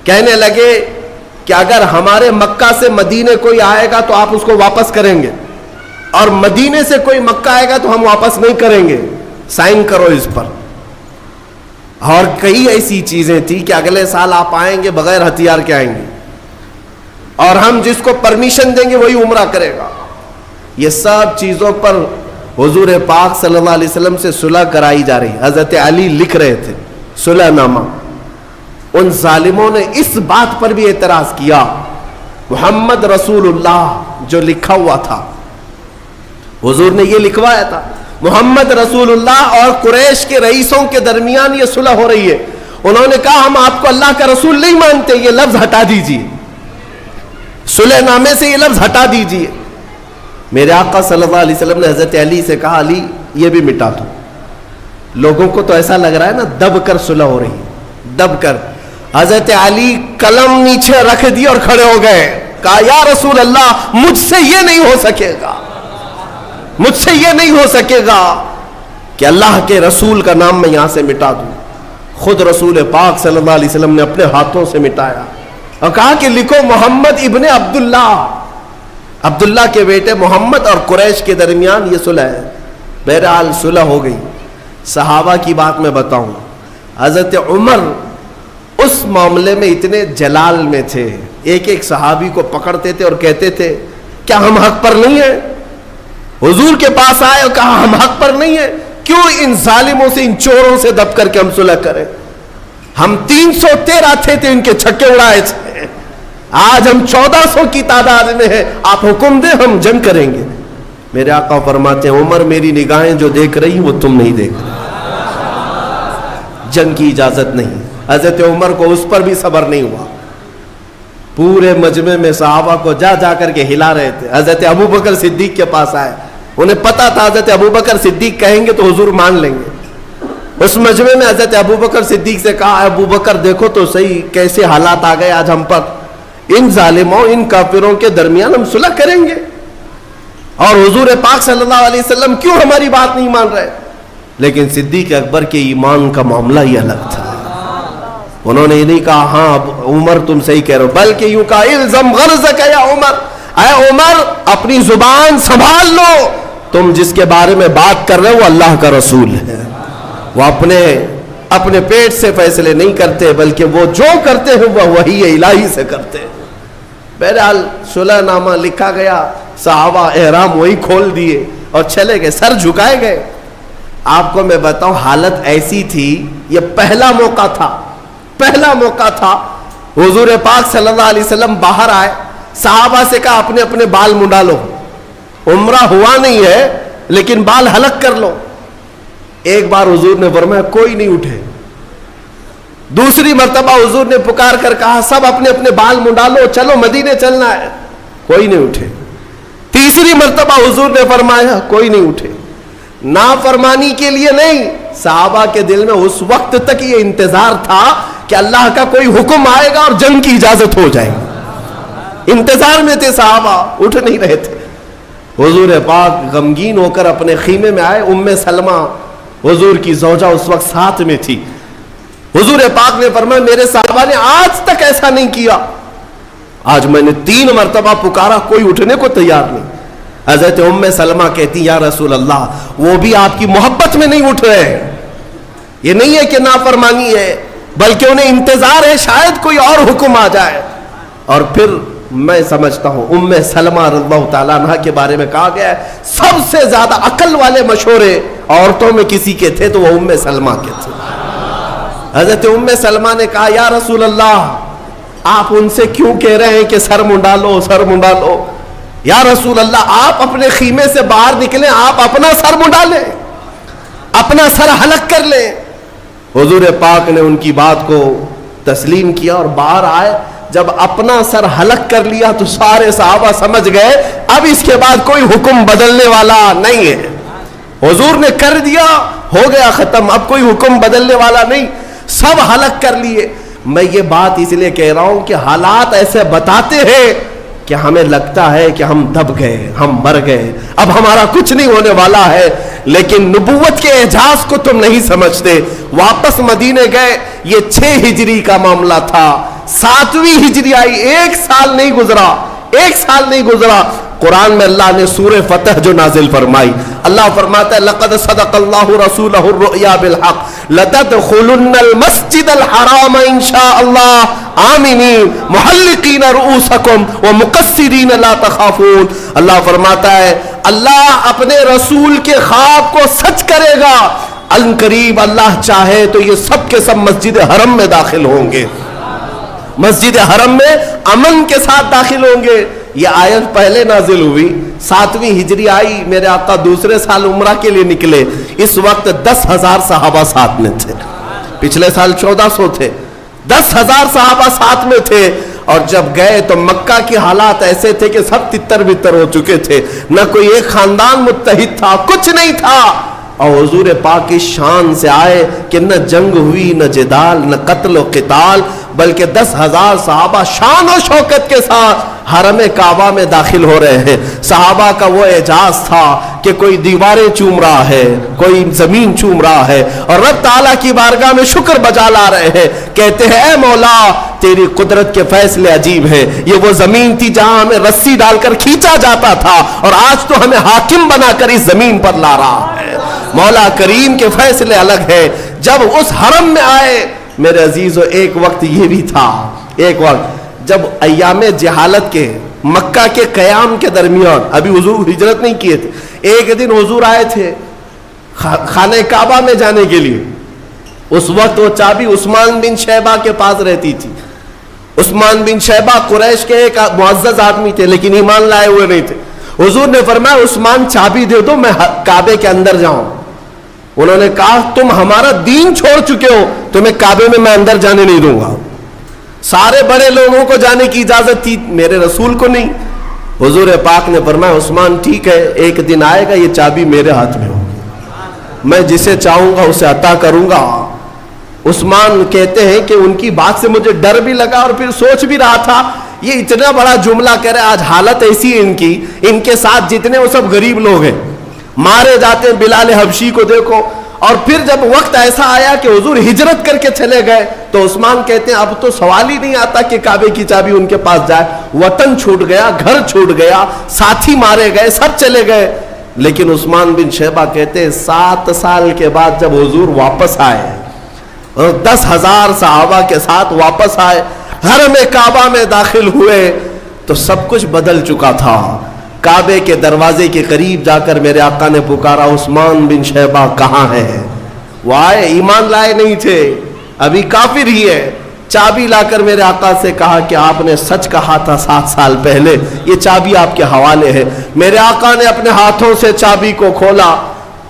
کہنے لگے کہ اگر ہمارے مکہ سے مدینے کوئی آئے گا تو آپ اس کو واپس کریں گے، اور مدینے سے کوئی مکہ آئے گا تو ہم واپس نہیں کریں گے، سائن کرو اس پر۔ اور کئی ایسی چیزیں تھی کہ اگلے سال آپ آئیں گے بغیر ہتھیار کے آئیں گے، اور ہم جس کو پرمیشن دیں گے وہی عمرہ کرے گا۔ یہ سب چیزوں پر حضور پاک صلی اللہ علیہ وسلم سے صلح کرائی جا رہی۔ حضرت علی لکھ رہے تھے صلح نامہ۔ ان ظالموں نے اس بات پر بھی اعتراض کیا، محمد رسول اللہ جو لکھا ہوا تھا، حضور نے یہ لکھوایا تھا محمد رسول اللہ اور قریش کے رئیسوں کے درمیان یہ صلح ہو رہی ہے۔ انہوں نے کہا ہم آپ کو اللہ کا رسول نہیں مانتے، یہ لفظ ہٹا دیجیے، صلح نامے سے یہ لفظ ہٹا دیجیے۔ میرے آقا صلی اللہ علیہ وسلم نے حضرت علی سے کہا علی یہ بھی مٹا دو۔ لوگوں کو تو ایسا لگ رہا ہے نا دب کر صلح ہو رہی ہے، دب کر۔ حضرت علی قلم نیچے رکھ دی اور کھڑے ہو گئے، کہا یا رسول اللہ مجھ سے یہ نہیں ہو سکے گا، مجھ سے یہ نہیں ہو سکے گا کہ اللہ کے رسول کا نام میں یہاں سے مٹا دوں۔ خود رسول پاک صلی اللہ علیہ وسلم نے اپنے ہاتھوں سے مٹایا۔ اور کہا کہ لکھو محمد ابن عبداللہ، عبداللہ کے بیٹے محمد اور قریش کے درمیان یہ صلح ہے۔ بہرحال صلح ہو گئی۔ صحابہ کی بات میں بتاؤں، حضرت عمر اس معاملے میں اتنے جلال میں تھے، ایک ایک صحابی کو پکڑتے تھے اور کہتے تھے کیا ہم حق پر نہیں ہیں؟ حضور کے پاس آئے اور کہا ہم حق پر نہیں ہیں، کیوں ان ظالموں سے، ان چوروں سے دب کر کے ہم صلح کریں؟ ہم 313 تھے ان کے چھکے اڑائے تھے، آج ہم 1400 کی تعداد میں ہیں، آپ حکم دیں ہم جنگ کریں گے۔ میرے آقا فرماتے ہیں عمر میری نگاہیں جو دیکھ رہی وہ تم نہیں دیکھ رہے، جنگ کی اجازت نہیں۔ حضرت عمر کو اس پر بھی صبر نہیں ہوا، پورے مجمع میں صحابہ کو جا جا کر کے ہلا رہے تھے۔ حضرت ابو بکر صدیق کے پاس آئے، انہیں پتا تھا حضرت ابو بکر صدیق کہیں گے تو حضور مان لیں گے۔ اس مجمع میں حضرت ابو بکر صدیق سے کہا ابو بکر دیکھو تو صحیح کیسے حالات آ گئے آج ہم پر، ان ظالموں ان کافروں کے درمیان ہم صلح کریں گے اور حضور پاک صلی اللہ علیہ وسلم کیوں ہماری بات نہیں مان رہے؟ لیکن صدیق اکبر کے ایمان کا معاملہ ہی الگ تھا، انہوں نے یہ نہیں کہا ہاں عمر تم صحیح کہہ رہے ہو، بلکہ یوں کہا الزم غرضک یا عمر، اے عمر اپنی زبان سنبھال لو، تم جس کے بارے میں بات کر رہے ہو وہ اللہ کا رسول ہے، وہ اپنے پیٹ سے فیصلے نہیں کرتے بلکہ وہ جو کرتے ہیں وہ وحی الہی سے کرتے ہیں۔ بہرحال صلح نامہ لکھا گیا، صحابہ احرام وہی کھول دیے اور چلے گئے، سر جھکائے گئے۔ آپ کو میں بتاؤں حالت ایسی تھی، یہ پہلا موقع تھا حضور پاک صلی اللہ علیہ وسلم باہر آئے، صحابہ سے کہا اپنے اپنے بال منڈا لو، عمرہ ہوا نہیں ہے لیکن بال حلق کر لو۔ ایک بار حضور نے فرمایا کوئی نہیں اٹھے، دوسری مرتبہ حضور نے پکار کر کہا سب اپنے اپنے بال منڈا لو، چلو مدینے چلنا ہے، کوئی نہیں اٹھے۔ تیسری مرتبہ حضور نے فرمایا کوئی نہیں اٹھے۔ نافرمانی کے لیے نہیں، صحابہ کے دل میں اس وقت تک یہ انتظار تھا کہ اللہ کا کوئی حکم آئے گا اور جنگ کی اجازت ہو جائے گی، انتظار میں تھے صحابہ، اٹھ نہیں رہے تھے۔ حضور پاک غمگین ہو کر اپنے خیمے میں آئے، ام سلمہ حضور کی زوجہ اس وقت ساتھ میں تھی۔ حضور پاک نے فرمایا میرے صحابہ نے آج تک ایسا نہیں کیا، آج میں نے 3 مرتبہ پکارا کوئی اٹھنے کو تیار نہیں۔ حضرت ام سلمہ کہتی یا رسول اللہ وہ بھی آپ کی محبت میں نہیں اٹھ رہے ہیں، یہ نہیں ہے کہ نافرمانی ہے بلکہ انہیں انتظار ہے شاید کوئی اور حکم آ جائے۔ اور پھر میں سمجھتا ہوں ام سلمہ رضی اللہ تعالیٰ عنہ کے بارے میں کہا گیا ہے سب سے زیادہ عقل والے مشورے عورتوں میں کسی کے تھے تو وہ ام سلمہ کے تھے۔ حضرت ام سلمہ نے کہا یا رسول اللہ آپ ان سے کیوں کہہ رہے ہیں کہ سر منڈا لو سر منڈا لو؟ یا رسول اللہ آپ اپنے خیمے سے باہر نکلیں، آپ اپنا سر منڈا لیں، اپنا سر حلق کر لیں۔ حضور پاک نے ان کی بات کو تسلیم کیا اور باہر آئے، جب اپنا سر حلق کر لیا تو سارے صحابہ سمجھ گئے اب اس کے بعد کوئی حکم بدلنے والا نہیں ہے، حضور نے کر دیا ہو گیا ختم، اب کوئی حکم بدلنے والا نہیں، سب حلق کر لیے۔ میں یہ بات اس لیے کہہ رہا ہوں کہ حالات ایسے بتاتے ہیں کہ ہمیں لگتا ہے کہ ہم دب گئے، ہم مر گئے، اب ہمارا کچھ نہیں ہونے والا ہے، لیکن نبوت کے اعجاز کو تم نہیں سمجھتے۔ واپس مدینے گئے، یہ 6 ہجری کا معاملہ تھا، 7ویں ہجری آئی، 1 سال نہیں گزرا، قرآن میں اللہ نے سورہ فتح جو نازل فرمائی، اللہ فرماتا ہے لقد صدق اللہ رسولہ الرؤیا بالحق لتدخلن المسجد الحرام ان شاء اللہ آمنین محلقین رؤوسکم ومقصرین لا تخافون۔ اللہ فرماتا ہے اللہ اپنے رسول کے خواب کو سچ کرے گا، ان قریب اللہ چاہے تو یہ سب کے سب مسجد حرم میں داخل ہوں گے، مسجد حرم میں امن کے ساتھ داخل ہوں گے۔ یہ آیت پہلے نازل ہوئی، 7ویں ہجری آئی، میرے آقا دوسرے سال عمرہ کے لیے نکلے، اس وقت 10,000 صحابہ ساتھ میں تھے، پچھلے سال 1400 تھے، 10,000 صحابہ ساتھ میں تھے۔ اور جب گئے تو مکہ کے حالات ایسے تھے کہ سب تتر بتر ہو چکے تھے، نہ کوئی ایک خاندان متحد تھا، کچھ نہیں تھا۔ اور حضور پاک کی شان سے آئے کہ نہ جنگ ہوئی، نہ جدال، نہ قتل و قتال، بلکہ 10,000 صحابہ شان و شوکت کے ساتھ حرم کعبہ میں داخل ہو رہے ہیں۔ صحابہ کا وہ اعجاز تھا کہ کوئی دیواریں چوم رہا ہے، کوئی زمین چوم رہا ہے، اور رب تعالیٰ کی بارگاہ میں شکر بجا لا رہے ہیں، کہتے ہیں اے مولا تیری قدرت کے فیصلے عجیب ہیں. یہ وہ زمین تھی جہاں ہمیں رسی ڈال کر کھینچا جاتا تھا اور آج تو ہمیں حاکم بنا کر اس زمین پر لا رہا ہے. مولا کریم کے فیصلے الگ ہیں. جب اس حرم میں آئے میرے عزیزو، ایک وقت یہ بھی تھا، ایک وقت جب ایام جہالت کے مکہ کے قیام کے درمیان، ابھی حضور ہجرت نہیں کیے تھے، ایک دن حضور آئے تھے خانہ کعبہ میں جانے کے لیے. اس وقت وہ چابی عثمان بن شیبہ کے پاس رہتی تھی. عثمان بن شیبہ قریش کے ایک معزز آدمی تھے لیکن ایمان لائے ہوئے نہیں تھے. حضور نے فرمایا عثمان چابی دے دو، میں کعبے کے اندر جاؤں. انہوں نے کہا تم ہمارا دین چھوڑ چکے ہو، تمہیں کعبے میں اندر جانے نہیں دوں گا. سارے بڑے لوگوں کو جانے کی اجازت تھی، میرے رسول کو نہیں. حضور پاک نے فرمایا عثمان ٹھیک ہے، ایک دن آئے گا یہ چابی میرے ہاتھ میں ہوگی، میں جسے چاہوں گا اسے عطا کروں گا. عثمان کہتے ہیں کہ ان کی بات سے مجھے ڈر بھی لگا اور پھر سوچ بھی رہا تھا یہ اتنا بڑا جملہ کہہ رہے. آج حالت ایسی ہے ان کے ساتھ جتنے وہ سب غریب لوگ ہیں، مارے جاتے ہیں. بلال حبشی کو دیکھو. اور پھر جب وقت ایسا آیا کہ حضور ہجرت کر کے چلے گئے تو عثمان کہتے ہیں اب تو سوال ہی نہیں آتا کہ کعبے کی چابی ان کے پاس جائے. وطن چھوٹ گیا، گھر چھوٹ گیا، ساتھی مارے گئے، سب چلے گئے. لیکن عثمان بن شیبہ کہتے ہیں 7 سال کے بعد جب حضور واپس آئے اور 10,000 صحابہ کے ساتھ واپس آئے، حرم کعبہ میں داخل ہوئے تو سب کچھ بدل چکا تھا. کعبے کے دروازے کے قریب جا کر میرے آقا نے پکارا عثمان بن شیبہ کہاں ہے؟ وہ آئے، ایمان لائے نہیں تھے، ابھی کافر ہی ہے. چابی لا کر میرے آقا سے کہا کہ آپ نے سچ کہا تھا 7 سال پہلے، یہ چابی آپ کے حوالے ہے. میرے آقا نے اپنے ہاتھوں سے چابی کو کھولا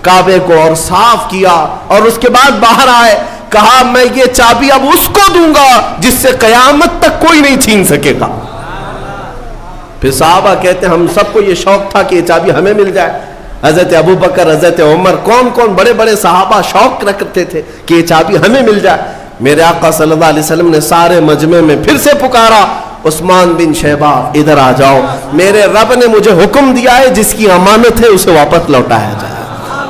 کعبے کو اور صاف کیا اور اس کے بعد باہر آئے. کہا میں یہ چابی اب اس کو دوں گا جس سے قیامت تک کوئی نہیں چھین سکے گا. پھر صحابہ کہتے ہیں ہم سب کو یہ شوق تھا کہ یہ چابی ہمیں مل جائے. حضرت ابو بکر، حضرت عمر، کون بڑے بڑے صحابہ شوق رکھتے تھے کہ یہ چابی ہمیں مل جائے. میرے آقا صلی اللہ علیہ وسلم نے سارے مجمع میں پھر سے پکارا عثمان بن شیبہ ادھر آ جاؤ، میرے رب نے مجھے حکم دیا ہے جس کی امانت ہے اسے واپس لوٹایا جائے.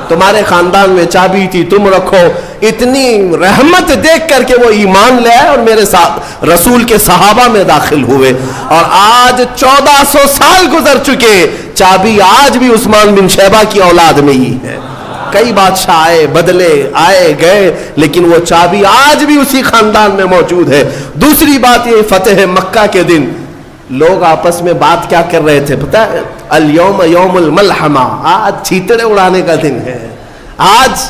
تمہارے خاندان میں چابی تھی، تم رکھو. اتنی رحمت دیکھ کر کے وہ ایمان لے آئے اور میرے ساتھ رسول کے صحابہ میں داخل ہوئے. اور آج 1400 سال گزر چکے، چابی آج بھی عثمان بن شیبہ کی اولاد میں ہی ہے. کئی بادشاہ آئے بدلے، آئے گئے، لیکن وہ چابی آج بھی اسی خاندان میں موجود ہے. دوسری بات یہ فتح مکہ کے دن لوگ آپس میں بات کیا کر رہے تھے پتہ ہے؟ الیوم یوم الملحمہ، آج چھیتڑے اڑانے کا دن ہے. آج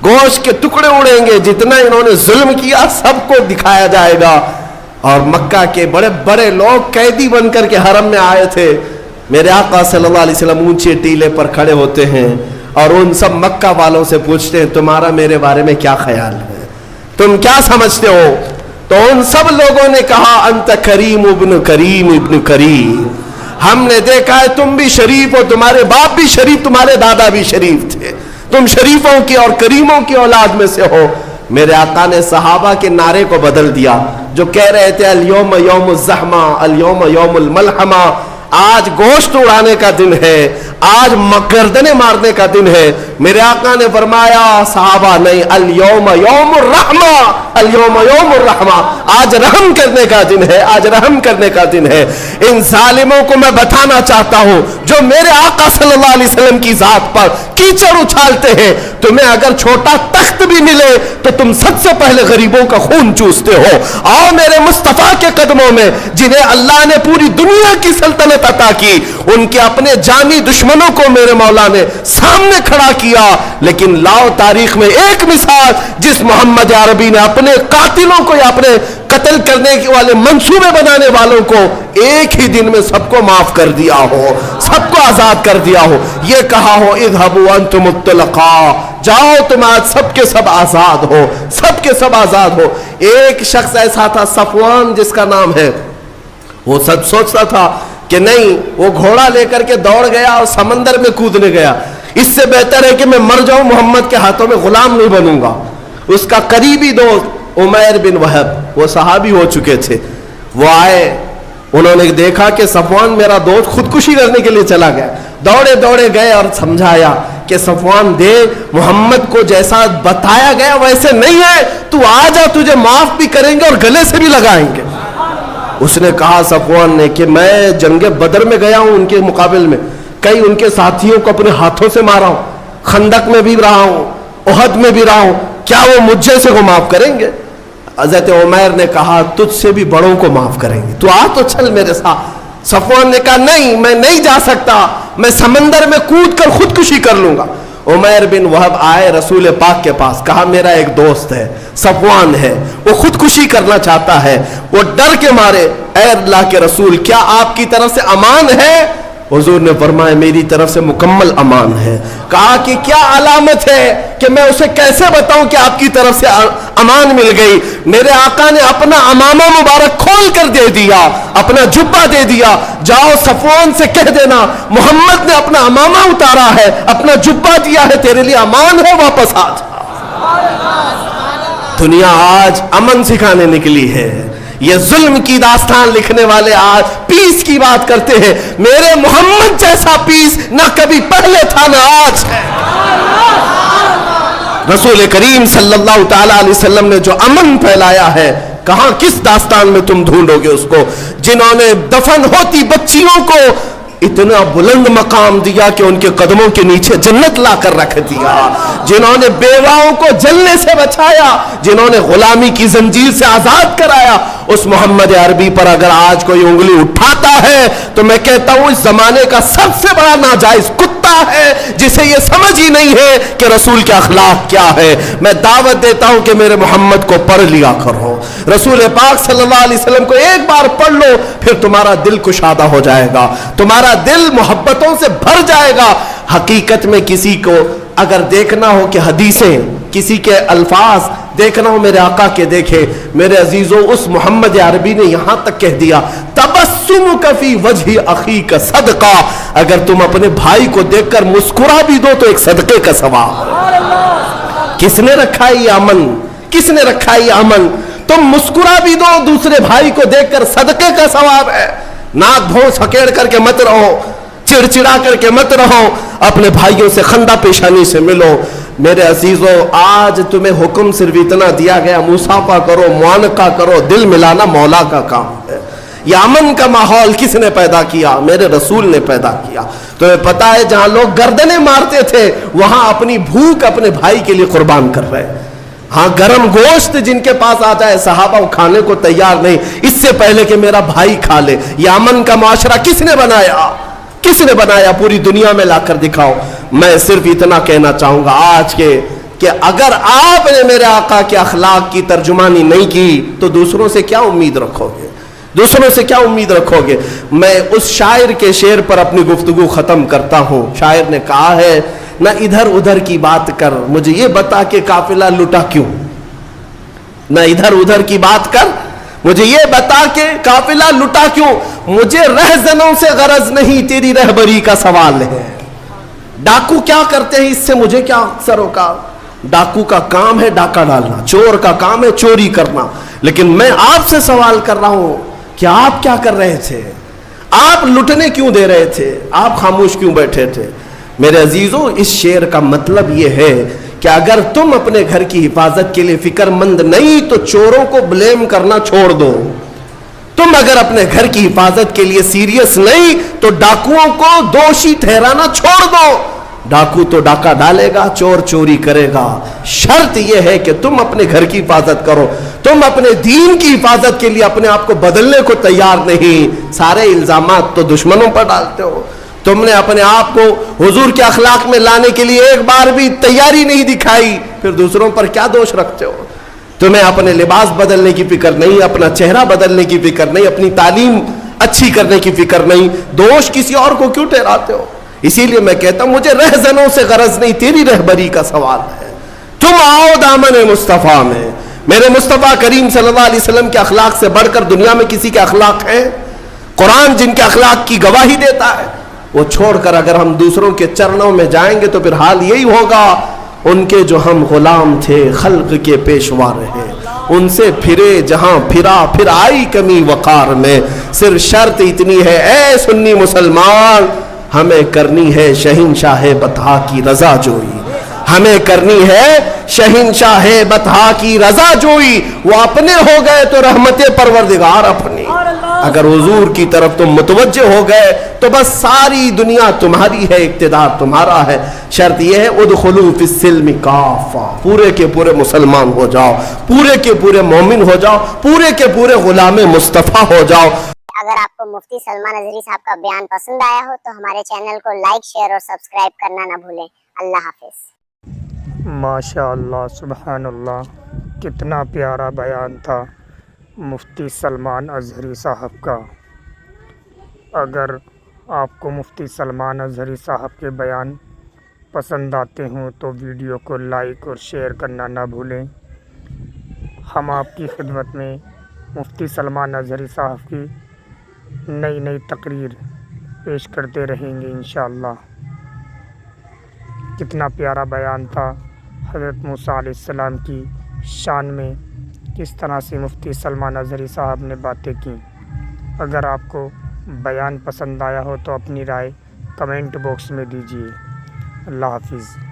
گوشت کے ٹکڑے اڑیں گے، جتنا انہوں نے ظلم کیا سب کو دکھایا جائے گا. اور مکہ کے بڑے بڑے لوگ قیدی بن کر کے حرم میں آئے تھے. میرے آقا صلی اللہ علیہ وسلم اونچے ٹیلے پر کھڑے ہوتے ہیں اور ان سب مکہ والوں سے پوچھتے ہیں تمہارا میرے بارے میں کیا خیال ہے، تم کیا سمجھتے ہو؟ تو ان سب لوگوں نے کہا انت کریم ابن کریم ابن کریم، ہم نے دیکھا ہے تم بھی شریف ہو، تمہارے باپ بھی شریف، تمہارے دادا بھی شریف تھے، تم شریفوں کی اور کریموں کی اولاد میں سے ہو. میرے آقا نے صحابہ کے نعرے کو بدل دیا جو کہہ رہے تھے الیوم یوم الزحمہ، الیوم یوم الملحمہ، آج گوشت اڑانے کا دن ہے، آج گردنیں مارنے کا دن ہے. میرے آقا نے فرمایا صحابہ نہیں، الیوم یوم الرحمہ، الیوم یوم الرحمہ، آج رحم کرنے کا دن ہے، آج رحم کرنے کا دن ہے. ان ظالموں کو میں بتانا چاہتا ہوں جو میرے آقا صلی اللہ علیہ وسلم کی ذات پر کیچڑ اچھالتے ہیں، تمہیں اگر چھوٹا تخت بھی ملے تو تم سب سے پہلے غریبوں کا خون چوستے ہو. آؤ میرے مصطفیٰ کے قدموں میں جنہیں اللہ نے پوری دنیا کی سلطنت عطا کی، ان کے اپنے جانی دشمنوں کو میرے مولا نے سامنے کھڑا کیا. لیکن لاؤ تاریخ میں ایک مثال جس محمد عربی نے اپنے قاتلوں کو یا اپنے قتل کرنے والے منصوبے بنانے والوں کو ایک ہی دن میں سب کو معاف کر دیا ہو، سب کو آزاد کر دیا ہو. یہ کہا ہو اذهبوا انتم الطلقاء، جاؤ تم آج سب کے سب آزاد ہو، سب کے سب آزاد ہو. ایک شخص ایسا تھا صفوان جس کا نام ہے، وہ سب سوچتا تھا کہ نہیں، وہ گھوڑا لے کر کے دوڑ گیا اور سمندر میں کودنے گیا، اس سے بہتر ہے کہ میں مر جاؤں، محمد کے ہاتھوں میں غلام نہیں بنوں گا. اس کا قریبی دوست عمیر بن وہب، وہ صحابی ہو چکے تھے، وہ آئے، انہوں نے دیکھا کہ صفوان میرا دوست خودکشی کرنے کے لیے چلا گیا. دوڑے دوڑے گئے اور سمجھایا کہ صفوان دے، محمد کو جیسا بتایا گیا ویسے نہیں ہے، تو آ جا، تجھے معاف بھی کریں گے اور گلے سے بھی لگائیں گے. اس نے کہا صفوان نے کہ میں جنگ بدر میں گیا ہوں ان کے مقابل میں, کئی ان کے ساتھیوں کو اپنے ہاتھوں سے مارا ہوں, خندق میں بھی رہا ہوں, احد میں بھی رہا ہوں, کیا وہ مجھ جیسے کو معاف کریں گے؟ حضرت عمیر نے کہا تجھ سے بھی بڑوں کو معاف کریں گے, تو آ تو چل میرے ساتھ. صفوان نے کہا نہیں, میں نہیں جا سکتا, میں سمندر میں کود کر خودکشی کر لوں گا. عمیر بن وہب آئے رسول پاک کے پاس, کہا میرا ایک دوست ہے صفوان ہے, وہ خودکشی کرنا چاہتا ہے, وہ ڈر کے مارے, اے اللہ کے رسول کیا آپ کی طرف سے امان ہے؟ حضور نے فرمایا میری طرف سے مکمل امان ہے. کہا کہ کیا علامت ہے کہ میں اسے کیسے بتاؤں کہ آپ کی طرف سے امان مل گئی؟ میرے آقا نے اپنا عمامہ مبارک کھول کر دے دیا, اپنا جبہ دے دیا, جاؤ صفوان سے کہہ دینا محمد نے اپنا عمامہ اتارا ہے, اپنا جبہ دیا ہے, تیرے لیے امان ہے, واپس آ جا. دنیا آج امن سکھانے نکلی ہے, یہ ظلم کی داستان لکھنے والے آج پیس کی بات کرتے ہیں. میرے محمد جیسا پیس نہ کبھی پہلے تھا نہ آج ہے. رسول کریم صلی اللہ تعالی علیہ وسلم نے جو امن پھیلایا ہے, کہاں کس داستان میں تم ڈھونڈو گے اس کو؟ جنہوں نے دفن ہوتی بچیوں کو اتنا بلند مقام دیا کہ ان کے قدموں کے نیچے جنت لا کر رکھ دیا, جنہوں نے بیواؤں کو جلنے سے بچایا, جنہوں نے غلامی کی زنجیر سے آزاد کرایا, اس محمد عربی پر اگر آج کوئی انگلی اٹھاتا ہے تو میں کہتا ہوں اس زمانے کا سب سے بڑا ناجائز کتا ہے, جسے یہ سمجھ ہی نہیں ہے کہ رسول کے اخلاق کیا ہے. میں دعوت دیتا ہوں کہ میرے محمد کو پڑھ لیا کرو, رسول پاک صلی اللہ علیہ وسلم کو ایک بار پڑھ لو, پھر تمہارا دل کشادہ ہو جائے گا, تمہارا دل محبتوں سے بھر جائے گا. حقیقت میں کسی کو اگر دیکھنا ہو کہ حدیثیں, کسی کے الفاظ دیکھنا ہو میرے آقا کے دیکھے. میرے عزیزوں, اس محمد عربی نے یہاں تک کہہ دیا تبسمک فی وجہ اخیک صدقہ, اگر تم اپنے بھائی کو دیکھ کر مسکرا بھی دو تو ایک صدقے کا ثواب. کس نے رکھا ہے یہ امن؟ کس نے رکھا ہے یہ امن؟ تم مسکرا بھی دو دوسرے بھائی کو دیکھ کر, صدقے کا ثواب ہے. ناک بھونس ہکیڑ کر کے مت رہو, چڑچڑا کر کے مت رہو, اپنے بھائیوں سے خندہ پیشانی سے ملو. میرے عزیزوں, آج تمہیں حکم صرف اتنا دیا گیا مصافحہ کرو, معانقہ کرو, دل ملانا مولا کا کام ہے. یہ امن کا ماحول کس نے پیدا کیا؟ میرے رسول نے پیدا کیا. تمہیں پتا ہے جہاں لوگ گردنیں مارتے تھے وہاں اپنی بھوک اپنے بھائی کے لیے قربان کر رہے ہیں. ہاں, گرم گوشت جن کے پاس آتا ہے صحابہ کھانے کو تیار نہیں, اس سے پہلے کہ میرا بھائی کھا لے. یہ امن کا معاشرہ کس نے بنایا؟ کس نے بنایا؟ پوری دنیا میں لا کر دکھاؤ. میں صرف اتنا کہنا چاہوں گا آج کے کہ اگر آپ نے میرے آقا کے اخلاق کی ترجمانی نہیں کی تو دوسروں سے کیا امید رکھو گے؟ دوسروں سے کیا امید رکھو گے؟ میں اس شاعر کے شعر پر اپنی گفتگو ختم کرتا ہوں. شاعر نے کہا ہے نہ ادھر ادھر کی بات کر, مجھے یہ بتا کہ قافلہ لٹا کیوں. نہ ادھر ادھر کی بات کر, مجھے یہ بتا کہ قافلہ لٹا کیوں. مجھے رہزنوں سے غرض نہیں, تیری رہبری کا سوال ہے. ڈاکو کیا کرتے ہیں اس سے مجھے کیا سروکار؟ ڈاکو کا کام ہے ڈاکہ ڈالنا, چور کا کام ہے چوری کرنا. لیکن میں آپ سے سوال کر رہا ہوں کہ آپ کیا کر رہے تھے؟ آپ لٹنے کیوں دے رہے تھے؟ آپ خاموش کیوں بیٹھے تھے؟ میرے عزیزوں, اس شعر کا مطلب یہ ہے کہ اگر تم اپنے گھر کی حفاظت کے لیے فکر مند نہیں تو چوروں کو بلیم کرنا چھوڑ دو. تم اگر اپنے گھر کی حفاظت کے لیے سیریس نہیں تو ڈاکوؤں کو دوشی ٹھہرانا چھوڑ دو. ڈاکو تو ڈاکہ ڈالے گا, چور چوری کرے گا. شرط یہ ہے کہ تم اپنے گھر کی حفاظت کرو. تم اپنے دین کی حفاظت کے لیے اپنے آپ کو بدلنے کو تیار نہیں. سارے الزامات تو دشمنوں پر ڈالتے ہو. تم نے اپنے آپ کو حضور کے اخلاق میں لانے کے لیے ایک بار بھی تیاری نہیں دکھائی, پھر دوسروں پر کیا دوش رکھتے ہو؟ تمہیں اپنے لباس بدلنے کی فکر نہیں, اپنا چہرہ بدلنے کی فکر نہیں, اپنی تعلیم اچھی کرنے کی فکر نہیں, دوش کسی اور کو کیوں ٹھہراتے ہو؟ اسی لیے میں کہتا ہوں مجھے رہزنوں سے غرض نہیں, تیری رہبری کا سوال ہے. تم آؤ دامن مصطفیٰ میں. میرے مصطفیٰ کریم صلی اللہ علیہ وسلم کے اخلاق سے بڑھ کر دنیا میں کسی کے اخلاق ہیں؟ قرآن جن کے اخلاق کی گواہی دیتا ہے, وہ چھوڑ کر اگر ہم دوسروں کے چرنوں میں جائیں گے تو پھر حال یہی ہوگا ان کے جو ہم غلام تھے خلق کے پیشوا رہے, ان سے پھرے جہاں پھرا, پھر آئی کمی وقار میں. صرف شرط اتنی ہے اے سنی مسلمان, ہمیں کرنی ہے شہنشاہ بطحا کی رضا جوئی. ہمیں کرنی ہے شہنشاہ بطحا کی رضا جوئی. وہ اپنے ہو گئے تو رحمت پروردگار اپنی. اگر حضور کی طرف تم متوجہ ہو گئے تو بس ساری دنیا تمہاری ہے، اقتدار تمہارا ہے۔ شرط یہ ہے ادخلوا فی السلم کافہ، پورے کے پورے مسلمان ہو جاؤ، پورے کے پورے مومن ہو جاؤ، پورے کے پورے غلام مصطفیٰ ہو جاؤ۔ اگر آپ کو مفتی سلمان اظہری صاحب کا بیان پسند آیا ہو تو ہمارے چینل کو لائک، شیئر اور سبسکرائب کرنا نہ بھولیں۔ اللہ حافظ۔ ماشاء اللہ، سبحان اللہ، کتنا پیارا بیان تھا مفتی سلمان اظہری صاحب کا۔ اگر آپ کو مفتی سلمان اظہری صاحب کے بیان پسند آتے ہوں تو ویڈیو کو لائک اور شیئر کرنا نہ بھولیں۔ ہم آپ کی خدمت میں مفتی سلمان اظہری صاحب کی نئی تقریر پیش کرتے رہیں گے انشاءاللہ۔ کتنا پیارا بیان تھا حضرت موسیٰ علیہ السلام کی شان میں، کس طرح سے مفتی سلمان اظہری صاحب نے باتیں کیں۔ اگر آپ کو بیان پسند آیا ہو تو اپنی رائے کمنٹ باکس میں دیجیے۔ اللہ حافظ۔